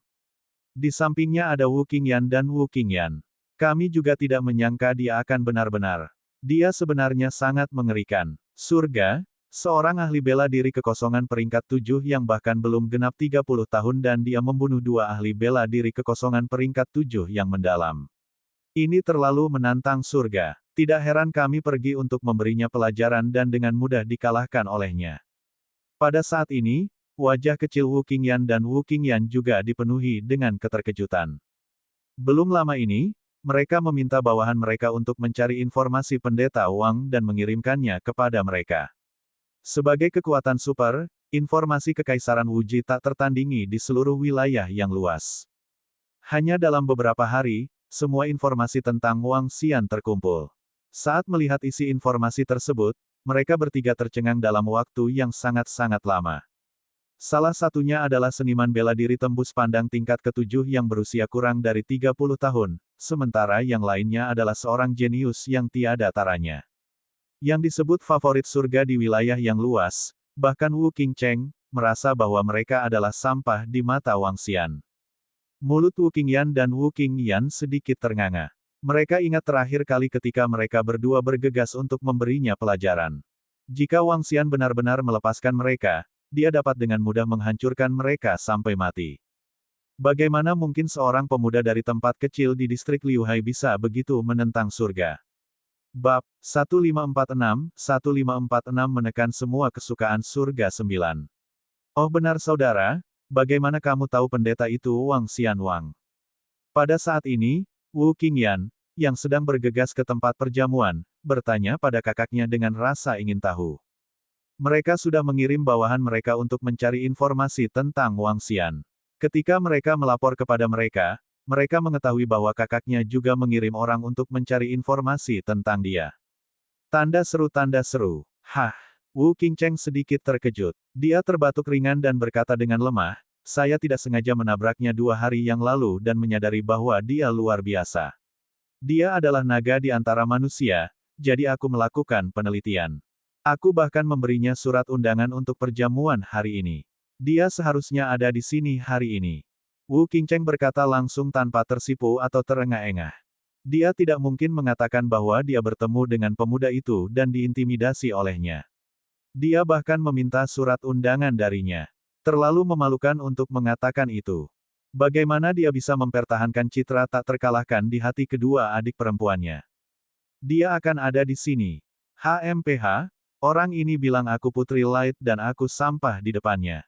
Di sampingnya ada Wu Qingyan dan Wu Qingyan. Kami juga tidak menyangka dia akan benar-benar. Dia sebenarnya sangat mengerikan. Surga, seorang ahli bela diri kekosongan peringkat 7 yang bahkan belum genap 30 tahun dan dia membunuh 2 ahli bela diri kekosongan peringkat 7 yang mendalam. Ini terlalu menantang surga. Tidak heran kami pergi untuk memberinya pelajaran dan dengan mudah dikalahkan olehnya. Pada saat ini, wajah kecil Wu Qingyan dan Wu Qingyan juga dipenuhi dengan keterkejutan. Belum lama ini, mereka meminta bawahan mereka untuk mencari informasi pendeta Wang dan mengirimkannya kepada mereka. Sebagai kekuatan super, informasi Kekaisaran Wuji tak tertandingi di seluruh wilayah yang luas. Hanya dalam beberapa hari, semua informasi tentang Wang Xian terkumpul. Saat melihat isi informasi tersebut, mereka bertiga tercengang dalam waktu yang sangat-sangat lama. Salah satunya adalah seniman bela diri tembus pandang tingkat ke-7 yang berusia kurang dari 30 tahun, sementara yang lainnya adalah seorang jenius yang tiada taranya. Yang disebut favorit surga di wilayah yang luas, bahkan Wu Qingcheng, merasa bahwa mereka adalah sampah di mata Wang Xian. Mulut Wu Qingyan dan Wu Qingyan sedikit ternganga. Mereka ingat terakhir kali ketika mereka berdua bergegas untuk memberinya pelajaran. Jika Wang Xian benar-benar melepaskan mereka, dia dapat dengan mudah menghancurkan mereka sampai mati. Bagaimana mungkin seorang pemuda dari tempat kecil di distrik Liuhai bisa begitu menentang surga? Bab 1546 menekan semua kesukaan surga 9. Oh benar saudara, bagaimana kamu tahu pendeta itu Wang Xian Wang? Pada saat ini, Wu Qingyan, yang sedang bergegas ke tempat perjamuan, bertanya pada kakaknya dengan rasa ingin tahu. Mereka sudah mengirim bawahan mereka untuk mencari informasi tentang Wang Xian. Ketika mereka melapor kepada mereka, mereka mengetahui bahwa kakaknya juga mengirim orang untuk mencari informasi tentang dia. Tanda seru. Hah, Wu Qingcheng sedikit terkejut. Dia terbatuk ringan dan berkata dengan lemah, saya tidak sengaja menabraknya 2 hari yang lalu dan menyadari bahwa dia luar biasa. Dia adalah naga di antara manusia, jadi aku melakukan penelitian. Aku bahkan memberinya surat undangan untuk perjamuan hari ini. Dia seharusnya ada di sini hari ini. Wu Qingcheng berkata langsung tanpa tersipu atau terengah-engah. Dia tidak mungkin mengatakan bahwa dia bertemu dengan pemuda itu dan diintimidasi olehnya. Dia bahkan meminta surat undangan darinya. Terlalu memalukan untuk mengatakan itu. Bagaimana dia bisa mempertahankan citra tak terkalahkan di hati kedua adik perempuannya? Dia akan ada di sini. HMPH, orang ini bilang aku Putri Light dan aku sampah di depannya.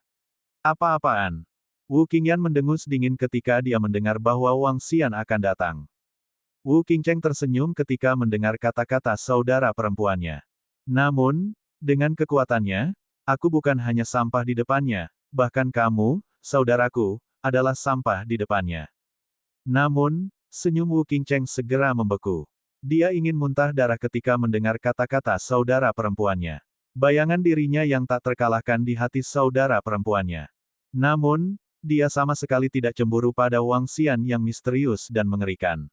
Apa-apaan? Wu Qingyan mendengus dingin ketika dia mendengar bahwa Wang Xian akan datang. Wu Qingcheng tersenyum ketika mendengar kata-kata saudara perempuannya. Namun, dengan kekuatannya, aku bukan hanya sampah di depannya, bahkan kamu, saudaraku, adalah sampah di depannya. Namun, senyum Wu Qingcheng segera membeku. Dia ingin muntah darah ketika mendengar kata-kata saudara perempuannya. Bayangan dirinya yang tak terkalahkan di hati saudara perempuannya. Namun, dia sama sekali tidak cemburu pada Wang Xian yang misterius dan mengerikan.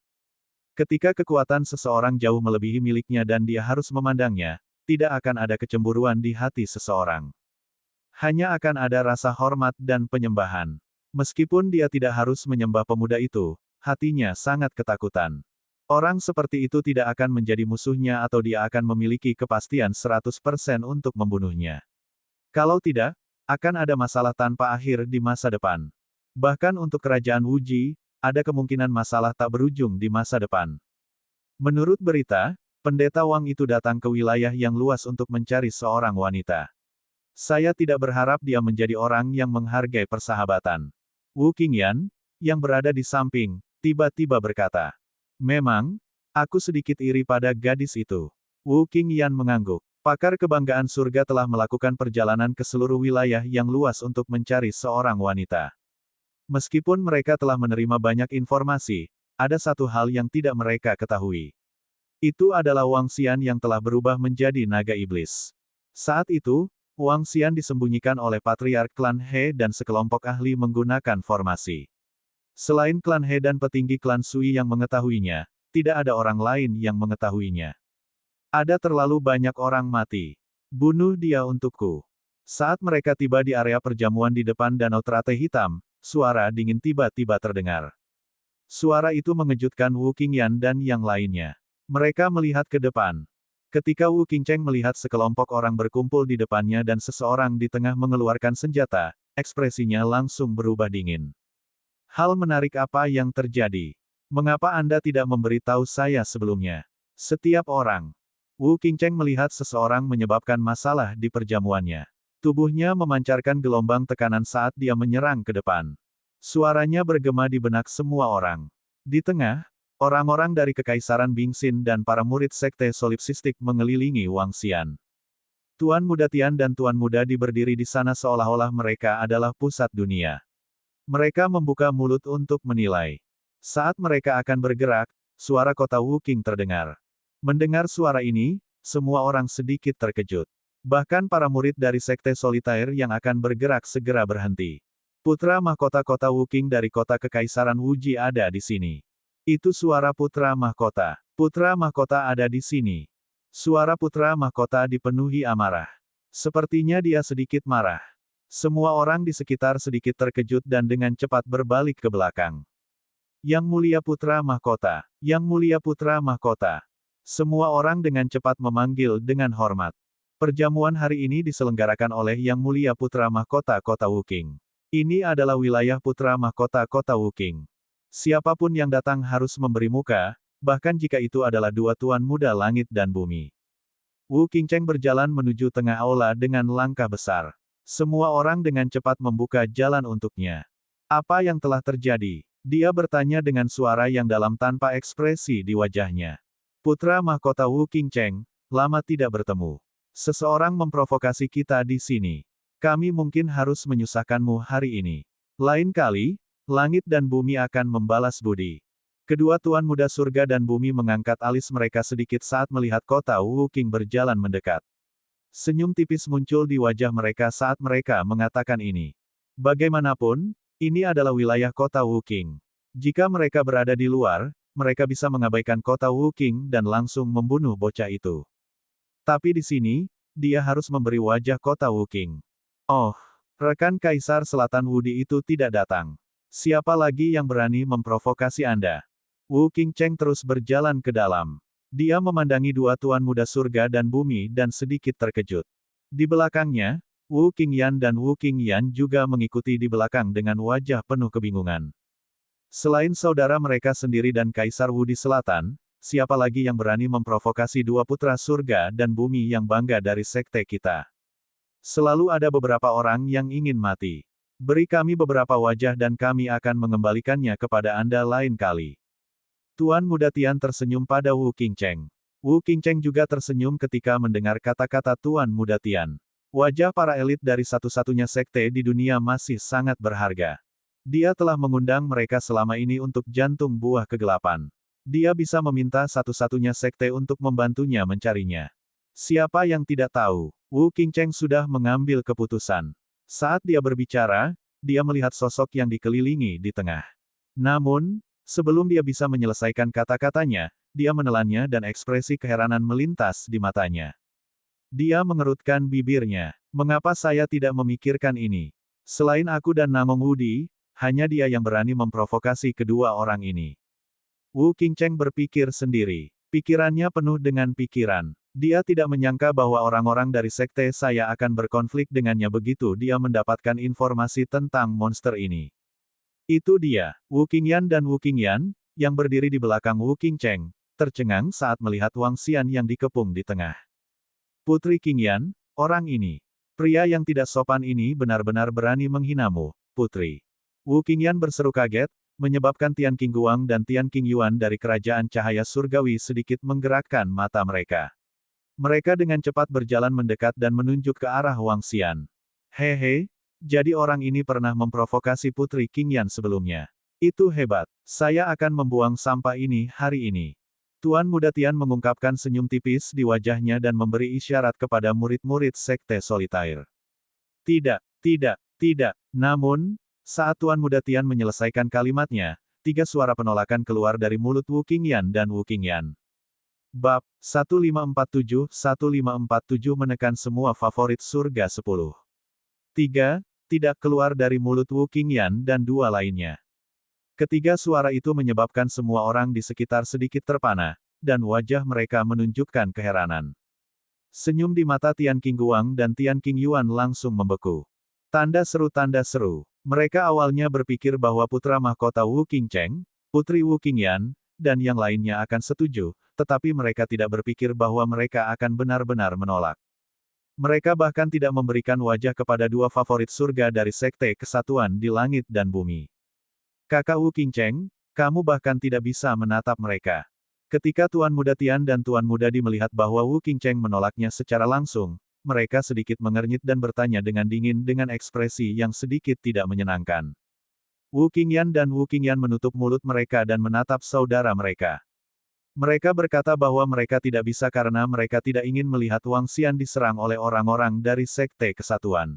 Ketika kekuatan seseorang jauh melebihi miliknya dan dia harus memandangnya, tidak akan ada kecemburuan di hati seseorang. Hanya akan ada rasa hormat dan penyembahan. Meskipun dia tidak harus menyembah pemuda itu, hatinya sangat ketakutan. Orang seperti itu tidak akan menjadi musuhnya atau dia akan memiliki kepastian 100% untuk membunuhnya. Kalau tidak, akan ada masalah tanpa akhir di masa depan. Bahkan untuk kerajaan Wuji, ada kemungkinan masalah tak berujung di masa depan. Menurut berita, pendeta Wang itu datang ke wilayah yang luas untuk mencari seorang wanita. Saya tidak berharap dia menjadi orang yang menghargai persahabatan. Wu Qingyan, yang berada di samping, tiba-tiba berkata. Memang, aku sedikit iri pada gadis itu. Wu Qingyan mengangguk. Pakar kebanggaan surga telah melakukan perjalanan ke seluruh wilayah yang luas untuk mencari seorang wanita. Meskipun mereka telah menerima banyak informasi, ada satu hal yang tidak mereka ketahui. Itu adalah Wang Xian yang telah berubah menjadi naga iblis. Saat itu, Wang Xian disembunyikan oleh patriark klan He dan sekelompok ahli menggunakan formasi. Selain klan He dan petinggi klan Sui yang mengetahuinya, tidak ada orang lain yang mengetahuinya. Ada terlalu banyak orang mati. Bunuh dia untukku. Saat mereka tiba di area perjamuan di depan danau teratai hitam, suara dingin tiba-tiba terdengar. Suara itu mengejutkan Wu Qingyan dan yang lainnya. Mereka melihat ke depan. Ketika Wu Qingcheng melihat sekelompok orang berkumpul di depannya dan seseorang di tengah mengeluarkan senjata, ekspresinya langsung berubah dingin. Hal menarik apa yang terjadi? Mengapa Anda tidak memberitahu saya sebelumnya? Setiap orang. Wu Qingcheng melihat seseorang menyebabkan masalah di perjamuannya. Tubuhnya memancarkan gelombang tekanan saat dia menyerang ke depan. Suaranya bergema di benak semua orang. Di tengah, orang-orang dari Kekaisaran Bingxin dan para murid sekte solipsistik mengelilingi Wang Xian. Tuan Muda Tian dan Tuan Muda Di berdiri di sana seolah-olah mereka adalah pusat dunia. Mereka membuka mulut untuk menilai. Saat mereka akan bergerak, suara kota Wu Qing terdengar. Mendengar suara ini, semua orang sedikit terkejut. Bahkan para murid dari sekte solitaire yang akan bergerak segera berhenti. Putra mahkota kota Wu Qing dari kota Kekaisaran Wuji ada di sini. Itu suara putra mahkota. Putra mahkota ada di sini. Suara putra mahkota dipenuhi amarah. Sepertinya dia sedikit marah. Semua orang di sekitar sedikit terkejut dan dengan cepat berbalik ke belakang. Yang mulia putra mahkota. Yang mulia putra mahkota. Semua orang dengan cepat memanggil dengan hormat. Perjamuan hari ini diselenggarakan oleh Yang Mulia Putra Mahkota Kota Wu Qing. Ini adalah wilayah Putra Mahkota Kota Wu Qing. Siapapun yang datang harus memberi muka, bahkan jika itu adalah dua tuan muda langit dan bumi. Wu Qingcheng berjalan menuju tengah aula dengan langkah besar. Semua orang dengan cepat membuka jalan untuknya. Apa yang telah terjadi? Dia bertanya dengan suara yang dalam tanpa ekspresi di wajahnya. Putra mahkota Wu Qingcheng, lama tidak bertemu. Seseorang memprovokasi kita di sini. Kami mungkin harus menyusahkanmu hari ini. Lain kali, langit dan bumi akan membalas budi. Kedua tuan muda surga dan bumi mengangkat alis mereka sedikit saat melihat kota Wu Qing berjalan mendekat. Senyum tipis muncul di wajah mereka saat mereka mengatakan ini. Bagaimanapun, ini adalah wilayah kota Wu Qing. Jika mereka berada di luar, mereka bisa mengabaikan kota Wu Qing dan langsung membunuh bocah itu. Tapi di sini, dia harus memberi wajah kota Wu Qing. Oh, rekan Kaisar Selatan Wudi itu tidak datang. Siapa lagi yang berani memprovokasi Anda? Wu Qingcheng terus berjalan ke dalam. Dia memandangi dua tuan muda surga dan bumi dan sedikit terkejut. Di belakangnya, Wu Qingyan dan Wu Qingyan juga mengikuti di belakang dengan wajah penuh kebingungan. Selain saudara mereka sendiri dan Kaisar Wu di selatan, siapa lagi yang berani memprovokasi dua putra surga dan bumi yang bangga dari sekte kita? Selalu ada beberapa orang yang ingin mati. Beri kami beberapa wajah dan kami akan mengembalikannya kepada Anda lain kali. Tuan Muda Tian tersenyum pada Wu Qingcheng. Wu Qingcheng juga tersenyum ketika mendengar kata-kata Tuan Muda Tian. Wajah para elit dari satu-satunya sekte di dunia masih sangat berharga. Dia telah mengundang mereka selama ini untuk jantung buah kegelapan. Dia bisa meminta satu-satunya sekte untuk membantunya mencarinya. Siapa yang tidak tahu? Wu Qingcheng sudah mengambil keputusan. Saat dia berbicara, dia melihat sosok yang dikelilingi di tengah. Namun, sebelum dia bisa menyelesaikan kata-katanya, dia menelannya dan ekspresi keheranan melintas di matanya. Dia mengerutkan bibirnya. Mengapa saya tidak memikirkan ini? Selain aku dan Namong Wudi, hanya dia yang berani memprovokasi kedua orang ini. Wu Qingcheng berpikir sendiri. Pikirannya penuh dengan pikiran. Dia tidak menyangka bahwa orang-orang dari sekte saya akan berkonflik dengannya begitu dia mendapatkan informasi tentang monster ini. Itu dia, Wu Qingyan dan Wu Qingyan, yang berdiri di belakang Wu Qingcheng, tercengang saat melihat Wang Xian yang dikepung di tengah. Putri Qingyan, orang ini. Pria yang tidak sopan ini benar-benar berani menghinamu, putri. Wu Qingyan berseru kaget, menyebabkan Tian Qingguang dan Tian Qingyuan dari Kerajaan Cahaya Surgawi sedikit menggerakkan mata mereka. Mereka dengan cepat berjalan mendekat dan menunjuk ke arah Wang Xian. Hehe, jadi orang ini pernah memprovokasi Putri Qingyan sebelumnya. Itu hebat. Saya akan membuang sampah ini hari ini. Tuan Muda Tian mengungkapkan senyum tipis di wajahnya dan memberi isyarat kepada murid-murid sekte solitaire. Tidak, tidak, tidak. Namun, saat Tuan Muda Tian menyelesaikan kalimatnya, tiga suara penolakan keluar dari mulut Wu Qingyan dan Wu Qingyan. Bab 1547 menekan semua favorit surga 10. 3. Tidak keluar dari mulut Wu Qingyan dan dua lainnya. Ketiga suara itu menyebabkan semua orang di sekitar sedikit terpana, dan wajah mereka menunjukkan keheranan. Senyum di mata Tian Qingguang dan Tian Qingyuan langsung membeku. Tanda seru, tanda seru. Mereka awalnya berpikir bahwa putra mahkota Wu Qingcheng, putri Wu Qingyan, dan yang lainnya akan setuju, tetapi mereka tidak berpikir bahwa mereka akan benar-benar menolak. Mereka bahkan tidak memberikan wajah kepada dua favorit surga dari Sekte Kesatuan di Langit dan Bumi. Kakak Wu Qingcheng, kamu bahkan tidak bisa menatap mereka. Ketika Tuan Muda Tian dan Tuan Muda Di melihat bahwa Wu Qingcheng menolaknya secara langsung, mereka sedikit mengernyit dan bertanya dengan dingin dengan ekspresi yang sedikit tidak menyenangkan. Wu Qingyan dan Wu Qingyan menutup mulut mereka dan menatap saudara mereka. Mereka berkata bahwa mereka tidak bisa karena mereka tidak ingin melihat Wang Xian diserang oleh orang-orang dari Sekte Kesatuan.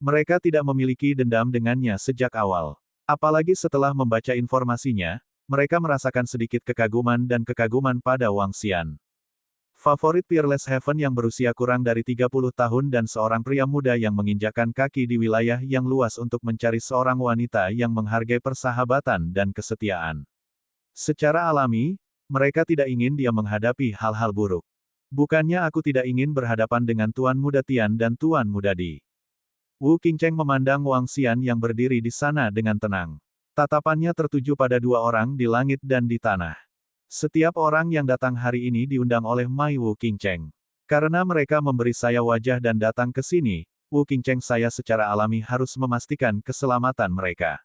Mereka tidak memiliki dendam dengannya sejak awal. Apalagi setelah membaca informasinya, mereka merasakan sedikit kekaguman dan kekaguman pada Wang Xian. Favorit Peerless Heaven yang berusia kurang dari 30 tahun dan seorang pria muda yang menginjakkan kaki di wilayah yang luas untuk mencari seorang wanita yang menghargai persahabatan dan kesetiaan. Secara alami, mereka tidak ingin dia menghadapi hal-hal buruk. Bukannya aku tidak ingin berhadapan dengan Tuan Muda Tian dan Tuan Muda Di. Wu Qingcheng memandang Wang Xian yang berdiri di sana dengan tenang. Tatapannya tertuju pada dua orang di langit dan di tanah. Setiap orang yang datang hari ini diundang oleh Mai Wu Qingcheng. Karena mereka memberi saya wajah dan datang ke sini, Wu Qingcheng saya secara alami harus memastikan keselamatan mereka.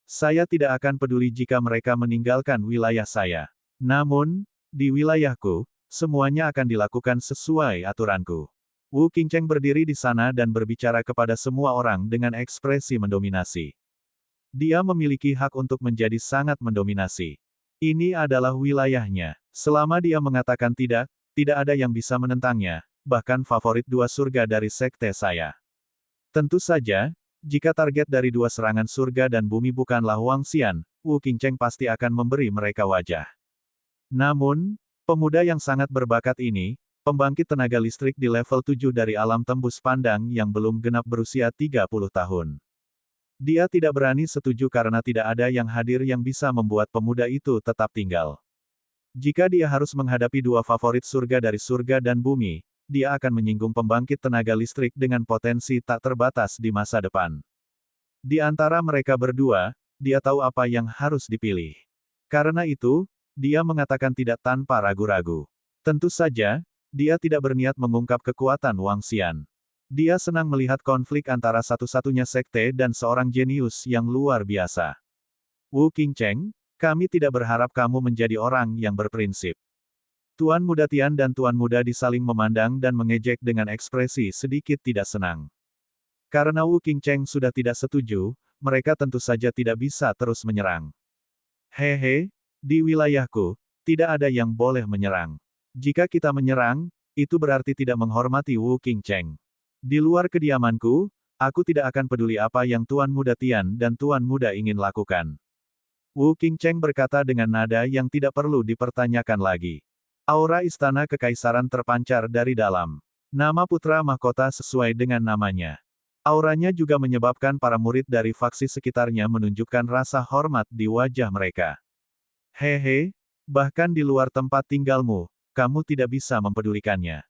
Saya tidak akan peduli jika mereka meninggalkan wilayah saya. Namun, di wilayahku, semuanya akan dilakukan sesuai aturanku. Wu Qingcheng berdiri di sana dan berbicara kepada semua orang dengan ekspresi mendominasi. Dia memiliki hak untuk menjadi sangat mendominasi. Ini adalah wilayahnya. Selama dia mengatakan tidak, tidak ada yang bisa menentangnya, bahkan favorit dua surga dari sekte saya. Tentu saja, jika target dari dua serangan surga dan bumi bukanlah Wang Xian, Wu Qingcheng pasti akan memberi mereka wajah. Namun, pemuda yang sangat berbakat ini, pembangkit tenaga listrik di level 7 dari alam tembus pandang yang belum genap berusia 30 tahun. Dia tidak berani setuju karena tidak ada yang hadir yang bisa membuat pemuda itu tetap tinggal. Jika dia harus menghadapi dua favorit surga dari surga dan bumi, dia akan menyinggung pembangkit tenaga listrik dengan potensi tak terbatas di masa depan. Di antara mereka berdua, dia tahu apa yang harus dipilih. Karena itu, dia mengatakan tidak tanpa ragu-ragu. Tentu saja, dia tidak berniat mengungkap kekuatan Wang Xian. Dia senang melihat konflik antara satu-satunya sekte dan seorang jenius yang luar biasa. Wu Qingcheng, kami tidak berharap kamu menjadi orang yang berprinsip. Tuan Muda Tian dan Tuan Muda Di saling memandang dan mengejek dengan ekspresi sedikit tidak senang. Karena Wu Qingcheng sudah tidak setuju, mereka tentu saja tidak bisa terus menyerang. Hehe, di wilayahku, tidak ada yang boleh menyerang. Jika kita menyerang, itu berarti tidak menghormati Wu Qingcheng. Di luar kediamanku, aku tidak akan peduli apa yang Tuan Muda Tian dan Tuan Muda ingin lakukan. Wu Qingcheng berkata dengan nada yang tidak perlu dipertanyakan lagi. Aura istana kekaisaran terpancar dari dalam. Nama putra mahkota sesuai dengan namanya. Auranya juga menyebabkan para murid dari faksi sekitarnya menunjukkan rasa hormat di wajah mereka. Hehe, bahkan di luar tempat tinggalmu, kamu tidak bisa mempedulikannya.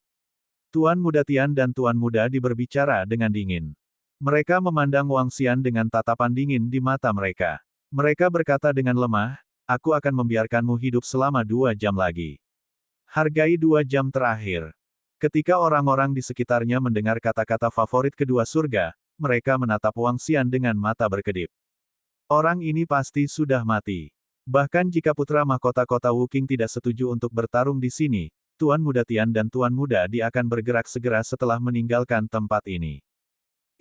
Tuan Muda Tian dan Tuan Muda Di berbicara dengan dingin. Mereka memandang Wang Xian dengan tatapan dingin di mata mereka. Mereka berkata dengan lemah, aku akan membiarkanmu hidup selama 2 jam lagi. Hargai 2 jam terakhir. Ketika orang-orang di sekitarnya mendengar kata-kata favorit kedua surga, mereka menatap Wang Xian dengan mata berkedip. Orang ini pasti sudah mati. Bahkan jika putra mahkota kota Wuqing tidak setuju untuk bertarung di sini, Tuan Muda Tian dan Tuan Muda Di akan bergerak segera setelah meninggalkan tempat ini.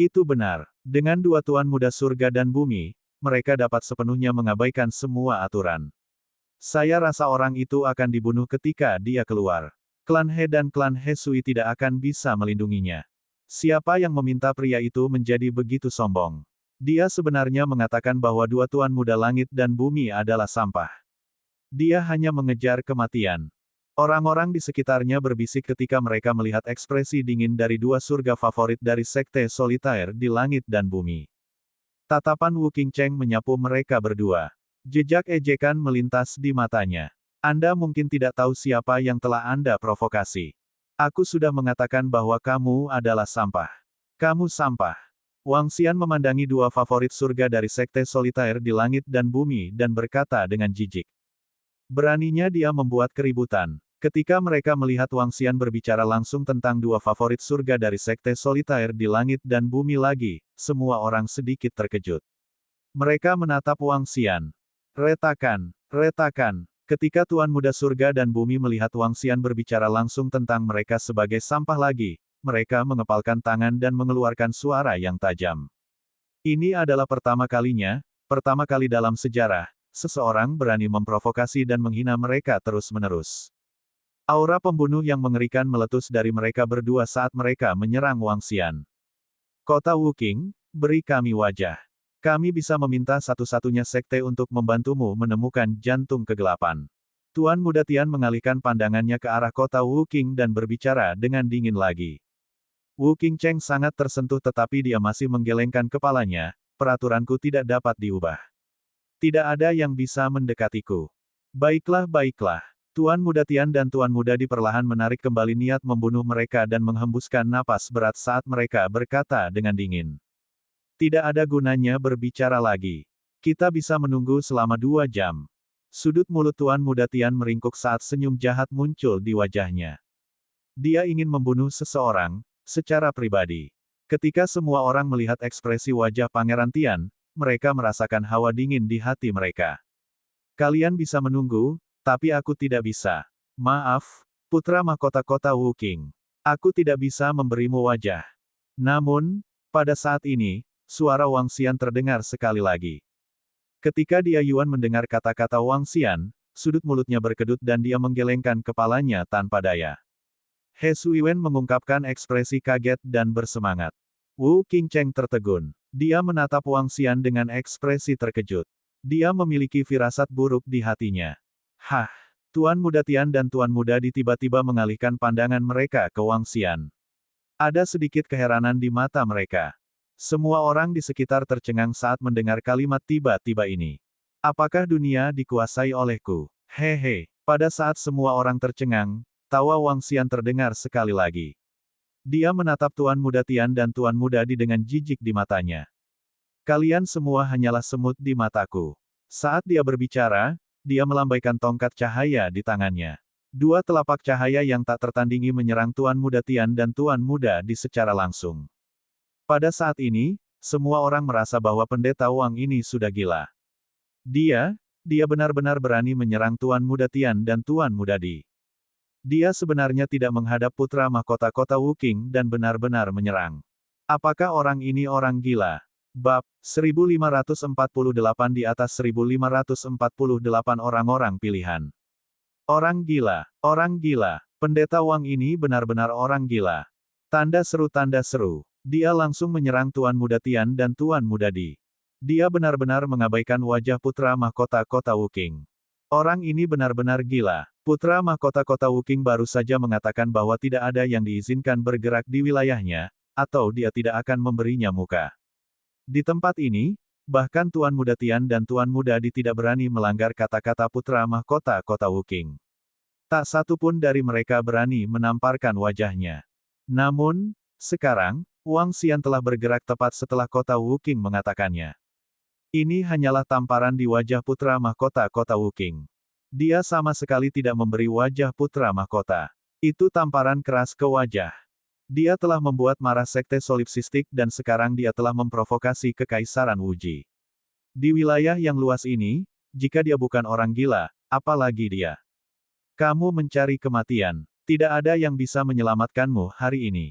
Itu benar. Dengan dua Tuan Muda surga dan bumi, mereka dapat sepenuhnya mengabaikan semua aturan. Saya rasa orang itu akan dibunuh ketika dia keluar. Klan He dan klan He Sui tidak akan bisa melindunginya. Siapa yang meminta pria itu menjadi begitu sombong? Dia sebenarnya mengatakan bahwa dua Tuan Muda Langit dan Bumi adalah sampah. Dia hanya mengejar kematian. Orang-orang di sekitarnya berbisik ketika mereka melihat ekspresi dingin dari dua surga favorit dari Sekte Solitaire di Langit dan Bumi. Tatapan Wu Qingcheng menyapu mereka berdua. Jejak ejekan melintas di matanya. Anda mungkin tidak tahu siapa yang telah Anda provokasi. Aku sudah mengatakan bahwa kamu adalah sampah. Kamu sampah. Wang Xian memandangi dua favorit surga dari Sekte Solitaire di Langit dan Bumi dan berkata dengan jijik. Beraninya dia membuat keributan. Ketika mereka melihat Wang Xian berbicara langsung tentang dua favorit surga dari Sekte Solitaire di langit dan bumi lagi, semua orang sedikit terkejut. Mereka menatap Wang Xian. Retakan, retakan. Ketika Tuan Muda Surga dan Bumi melihat Wang Xian berbicara langsung tentang mereka sebagai sampah lagi, mereka mengepalkan tangan dan mengeluarkan suara yang tajam. Ini adalah pertama kali dalam sejarah, seseorang berani memprovokasi dan menghina mereka terus-menerus. Aura pembunuh yang mengerikan meletus dari mereka berdua saat mereka menyerang Wang Xian. Kota Wuqing, beri kami wajah. Kami bisa meminta satu-satunya sekte untuk membantumu menemukan jantung kegelapan. Tuan Muda Tian mengalihkan pandangannya ke arah kota Wuqing dan berbicara dengan dingin lagi. Wu Qingcheng sangat tersentuh tetapi dia masih menggelengkan kepalanya, peraturanku tidak dapat diubah. Tidak ada yang bisa mendekatiku. Baiklah, baiklah. Tuan Muda Tian dan Tuan Muda Di perlahan menarik kembali niat membunuh mereka dan menghembuskan napas berat saat mereka berkata dengan dingin. Tidak ada gunanya berbicara lagi. Kita bisa menunggu selama 2 jam. Sudut mulut Tuan Muda Tian meringkuk saat senyum jahat muncul di wajahnya. Dia ingin membunuh seseorang, secara pribadi. Ketika semua orang melihat ekspresi wajah Pangeran Tian, mereka merasakan hawa dingin di hati mereka. Kalian bisa menunggu, tapi aku tidak bisa. Maaf, putra mahkota kota Wuqing. Aku tidak bisa memberimu wajah. Namun, pada saat ini, suara Wang Xian terdengar sekali lagi. Ketika Dia Yuan mendengar kata-kata Wang Xian, sudut mulutnya berkedut dan dia menggelengkan kepalanya tanpa daya. He Suiwen mengungkapkan ekspresi kaget dan bersemangat. Wu Qingcheng tertegun. Dia menatap Wang Xian dengan ekspresi terkejut. Dia memiliki firasat buruk di hatinya. Hah! Tuan Muda Tian dan Tuan Muda Di tiba-tiba mengalihkan pandangan mereka ke Wang Xian. Ada sedikit keheranan di mata mereka. Semua orang di sekitar tercengang saat mendengar kalimat tiba-tiba ini. Apakah dunia dikuasai olehku? Hehe. Pada saat semua orang tercengang, tawa Wang Xian terdengar sekali lagi. Dia menatap Tuan Muda Tian dan Tuan Muda Di dengan jijik di matanya. Kalian semua hanyalah semut di mataku. Saat dia berbicara, dia melambaikan tongkat cahaya di tangannya. 2 telapak cahaya yang tak tertandingi menyerang Tuan Muda Tian dan Tuan Muda Di secara langsung. Pada saat ini, semua orang merasa bahwa pendeta Wang ini sudah gila. Dia benar-benar berani menyerang Tuan Muda Tian dan Tuan Muda Di. Dia sebenarnya tidak menghadap putra mahkota kota Wuqing dan benar-benar menyerang. Apakah orang ini orang gila? Bab 1548 di atas 1548 orang-orang pilihan. Orang gila, orang gila. Pendeta Wang ini benar-benar orang gila. Tanda seru, tanda seru. Dia langsung menyerang Tuan Muda Tian dan Tuan Muda Di. Dia benar-benar mengabaikan wajah putra mahkota kota Wuqing. Orang ini benar-benar gila. Putra mahkota kota Wuqing baru saja mengatakan bahwa tidak ada yang diizinkan bergerak di wilayahnya, atau dia tidak akan memberinya muka. Di tempat ini, bahkan Tuan Muda Tian dan Tuan Muda Di tidak berani melanggar kata-kata putra mahkota kota Wuqing. Tak satu pun dari mereka berani menamparkan wajahnya. Namun, sekarang, Wang Xian telah bergerak tepat setelah kota Wuqing mengatakannya. Ini hanyalah tamparan di wajah putra mahkota kota Wuqing. Dia sama sekali tidak memberi wajah putra mahkota. Itu tamparan keras ke wajah. Dia telah membuat marah sekte solipsistik dan sekarang dia telah memprovokasi kekaisaran Wuji. Di wilayah yang luas ini, jika dia bukan orang gila, apalagi dia. Kamu mencari kematian. Tidak ada yang bisa menyelamatkanmu hari ini.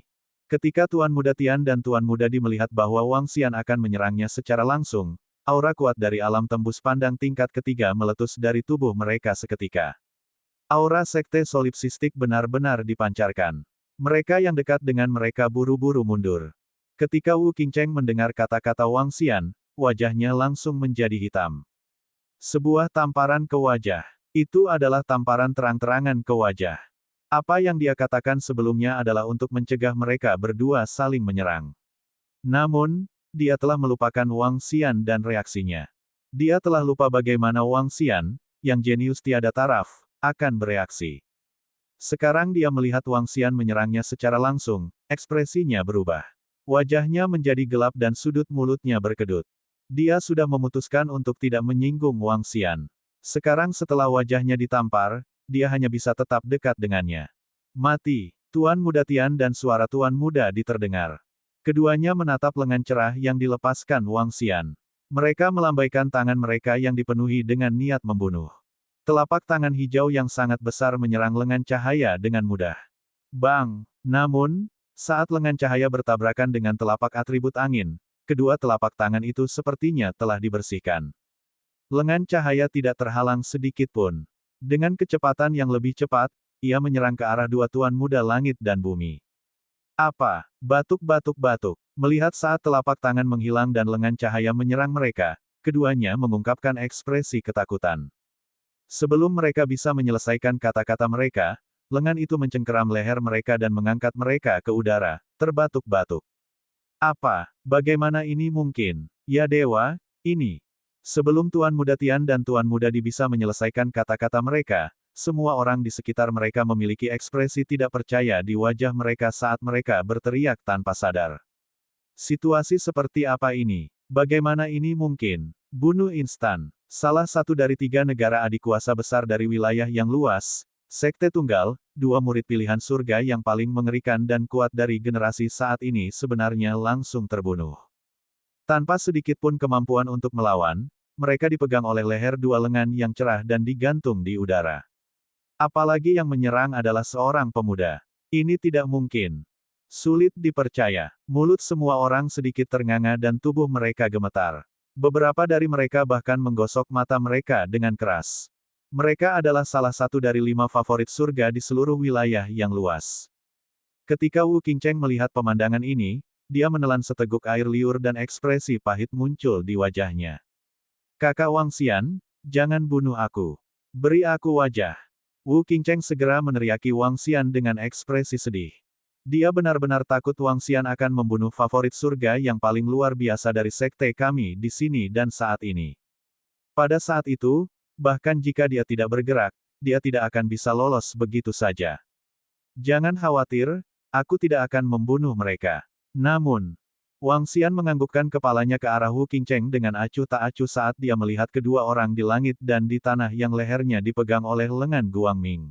Ketika Tuan Muda Tian dan Tuan Muda Di melihat bahwa Wang Xian akan menyerangnya secara langsung, aura kuat dari alam tembus pandang tingkat ketiga meletus dari tubuh mereka seketika. Aura sekte solipsistik benar-benar dipancarkan. Mereka yang dekat dengan mereka buru-buru mundur. Ketika Wu Qingcheng mendengar kata-kata Wang Xian, wajahnya langsung menjadi hitam. Sebuah tamparan ke wajah. Itu adalah tamparan terang-terangan ke wajah. Apa yang dia katakan sebelumnya adalah untuk mencegah mereka berdua saling menyerang. Namun, dia telah melupakan Wang Xian dan reaksinya. Dia telah lupa bagaimana Wang Xian, yang jenius tiada taraf, akan bereaksi. Sekarang dia melihat Wang Xian menyerangnya secara langsung, ekspresinya berubah. Wajahnya menjadi gelap dan sudut mulutnya berkedut. Dia sudah memutuskan untuk tidak menyinggung Wang Xian. Sekarang setelah wajahnya ditampar, dia hanya bisa tetap dekat dengannya. Mati, Tuan Muda Tian dan suara Tuan Muda terdengar. Keduanya menatap lengan cerah yang dilepaskan Wang Xian. Mereka melambaikan tangan mereka yang dipenuhi dengan niat membunuh. Telapak tangan hijau yang sangat besar menyerang lengan cahaya dengan mudah. Bang! Namun, saat lengan cahaya bertabrakan dengan telapak atribut angin, kedua telapak tangan itu sepertinya telah dibersihkan. Lengan cahaya tidak terhalang sedikit pun. Dengan kecepatan yang lebih cepat, ia menyerang ke arah dua Tuan Muda Langit dan Bumi. Apa? Batuk-batuk-batuk. Melihat saat telapak tangan menghilang dan lengan cahaya menyerang mereka, keduanya mengungkapkan ekspresi ketakutan. Sebelum mereka bisa menyelesaikan kata-kata mereka, lengan itu mencengkeram leher mereka dan mengangkat mereka ke udara, terbatuk-batuk. Apa? Bagaimana ini mungkin? Ya dewa, ini. Sebelum Tuan Muda Tian dan Tuan Muda Di bisa menyelesaikan kata-kata mereka, semua orang di sekitar mereka memiliki ekspresi tidak percaya di wajah mereka saat mereka berteriak tanpa sadar. Situasi seperti apa ini? Bagaimana ini mungkin? Bunuh instan. Salah satu dari 3 negara adik kuasa besar dari wilayah yang luas, Sekte Tunggal, 2 murid pilihan surga yang paling mengerikan dan kuat dari generasi saat ini sebenarnya langsung terbunuh. Tanpa sedikit pun kemampuan untuk melawan, mereka dipegang oleh leher 2 lengan yang cerah dan digantung di udara. Apalagi yang menyerang adalah seorang pemuda. Ini tidak mungkin. Sulit dipercaya. Mulut semua orang sedikit ternganga dan tubuh mereka gemetar. Beberapa dari mereka bahkan menggosok mata mereka dengan keras. Mereka adalah salah satu dari 5 favorit surga di seluruh wilayah yang luas. Ketika Wu Qingcheng melihat pemandangan ini, dia menelan seteguk air liur dan ekspresi pahit muncul di wajahnya. Kakak Wang Xian, jangan bunuh aku. Beri aku wajah. Wu Qingcheng segera meneriaki Wang Xian dengan ekspresi sedih. Dia benar-benar takut Wang Xian akan membunuh favorit surga yang paling luar biasa dari sekte kami di sini dan saat ini. Pada saat itu, bahkan jika dia tidak bergerak, dia tidak akan bisa lolos begitu saja. Jangan khawatir, aku tidak akan membunuh mereka. Namun, Wang Xian menganggukkan kepalanya ke arah Wu Qingcheng dengan acuh tak acuh saat dia melihat kedua orang di langit dan di tanah yang lehernya dipegang oleh lengan Guangming.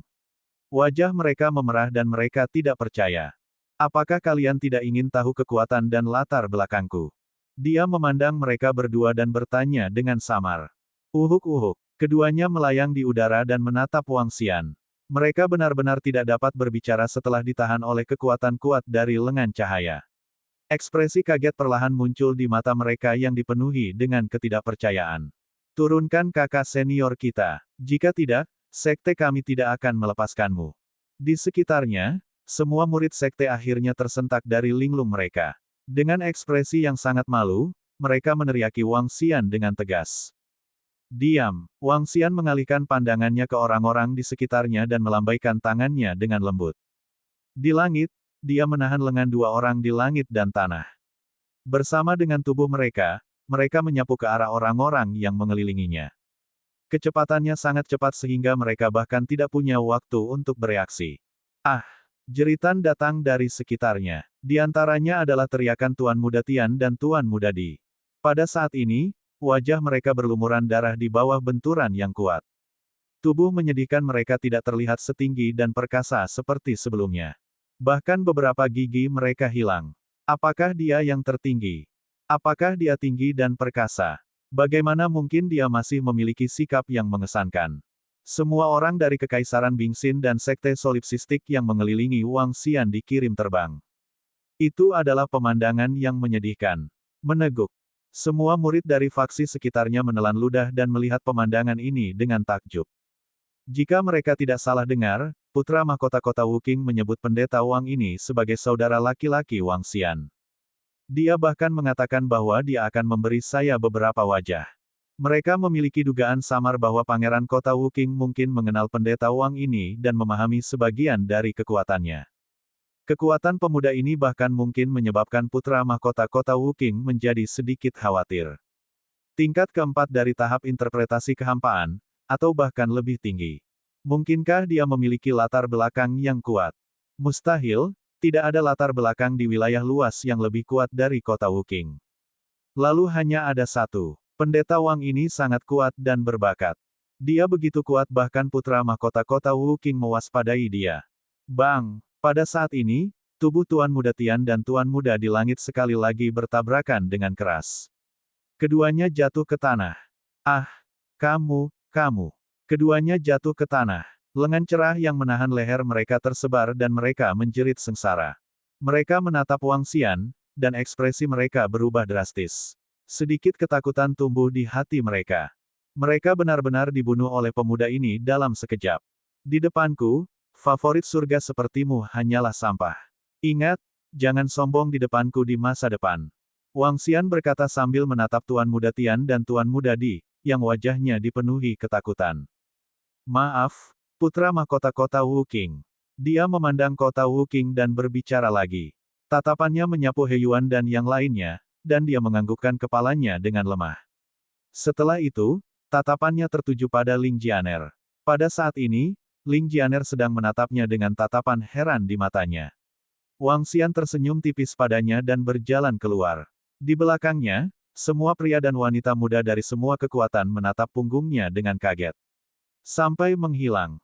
Wajah mereka memerah dan mereka tidak percaya. Apakah kalian tidak ingin tahu kekuatan dan latar belakangku? Dia memandang mereka berdua dan bertanya dengan samar. Uhuk-uhuk. Keduanya melayang di udara dan menatap Wang Xian. Mereka benar-benar tidak dapat berbicara setelah ditahan oleh kekuatan kuat dari lengan cahaya. Ekspresi kaget perlahan muncul di mata mereka yang dipenuhi dengan ketidakpercayaan. Turunkan kakak senior kita. Jika tidak, sekte kami tidak akan melepaskanmu. Di sekitarnya, semua murid sekte akhirnya tersentak dari linglung mereka. Dengan ekspresi yang sangat malu, mereka meneriaki Wang Xian dengan tegas. Diam. Wang Xian mengalihkan pandangannya ke orang-orang di sekitarnya dan melambaikan tangannya dengan lembut. Di langit, dia menahan lengan 2 orang di langit dan tanah. Bersama dengan tubuh mereka, mereka menyapu ke arah orang-orang yang mengelilinginya. Kecepatannya sangat cepat sehingga mereka bahkan tidak punya waktu untuk bereaksi. Ah! Jeritan datang dari sekitarnya. Di antaranya adalah teriakan Tuan Muda Tian dan Tuan Muda Di. Pada saat ini, wajah mereka berlumuran darah di bawah benturan yang kuat. Tubuh menyedihkan mereka tidak terlihat setinggi dan perkasa seperti sebelumnya. Bahkan beberapa gigi mereka hilang. Apakah dia yang tertinggi? Apakah dia tinggi dan perkasa? Bagaimana mungkin dia masih memiliki sikap yang mengesankan? Semua orang dari Kekaisaran Bingxin dan Sekte Solipsistik yang mengelilingi Wang Xian dikirim terbang. Itu adalah pemandangan yang menyedihkan. Meneguk. Semua murid dari faksi sekitarnya menelan ludah dan melihat pemandangan ini dengan takjub. Jika mereka tidak salah dengar, putra mahkota kota Wuqing menyebut pendeta Wang ini sebagai saudara laki-laki Wang Xian. Dia bahkan mengatakan bahwa dia akan memberi saya beberapa wajah. Mereka memiliki dugaan samar bahwa Pangeran Kota Wuqing mungkin mengenal pendeta Wang ini dan memahami sebagian dari kekuatannya. Kekuatan pemuda ini bahkan mungkin menyebabkan putra mahkota Kota Wuqing menjadi sedikit khawatir. Tingkat keempat dari tahap interpretasi kehampaan, atau bahkan lebih tinggi. Mungkinkah dia memiliki latar belakang yang kuat? Mustahil, tidak ada latar belakang di wilayah luas yang lebih kuat dari Kota Wuqing. Lalu hanya ada satu. Pendeta Wang ini sangat kuat dan berbakat. Dia begitu kuat bahkan putra mahkota kota Wu Qing mewaspadai dia. Bang! Pada saat ini, tubuh Tuan Muda Tian dan Tuan Muda di langit sekali lagi bertabrakan dengan keras. Keduanya jatuh ke tanah. Ah! Kamu! Keduanya jatuh ke tanah. Lengan cerah yang menahan leher mereka tersebar dan mereka menjerit sengsara. Mereka menatap Wang Xian, dan ekspresi mereka berubah drastis. Sedikit ketakutan tumbuh di hati mereka. Mereka benar-benar dibunuh oleh pemuda ini dalam sekejap. Di depanku, favorit surga sepertimu hanyalah sampah. Ingat, jangan sombong di depanku di masa depan. Wang Xian berkata sambil menatap Tuan Muda Tian dan Tuan Muda Di, yang wajahnya dipenuhi ketakutan. Maaf, putra mahkota kota Wu Qing. Dia memandang kota Wu Qing dan berbicara lagi. Tatapannya menyapu He Yuan dan yang lainnya, dan dia menganggukkan kepalanya dengan lemah. Setelah itu, tatapannya tertuju pada Ling Jianer. Pada saat ini, Ling Jianer sedang menatapnya dengan tatapan heran di matanya. Wang Xian tersenyum tipis padanya dan berjalan keluar. Di belakangnya, semua pria dan wanita muda dari semua kekuatan menatap punggungnya dengan kaget. Sampai menghilang.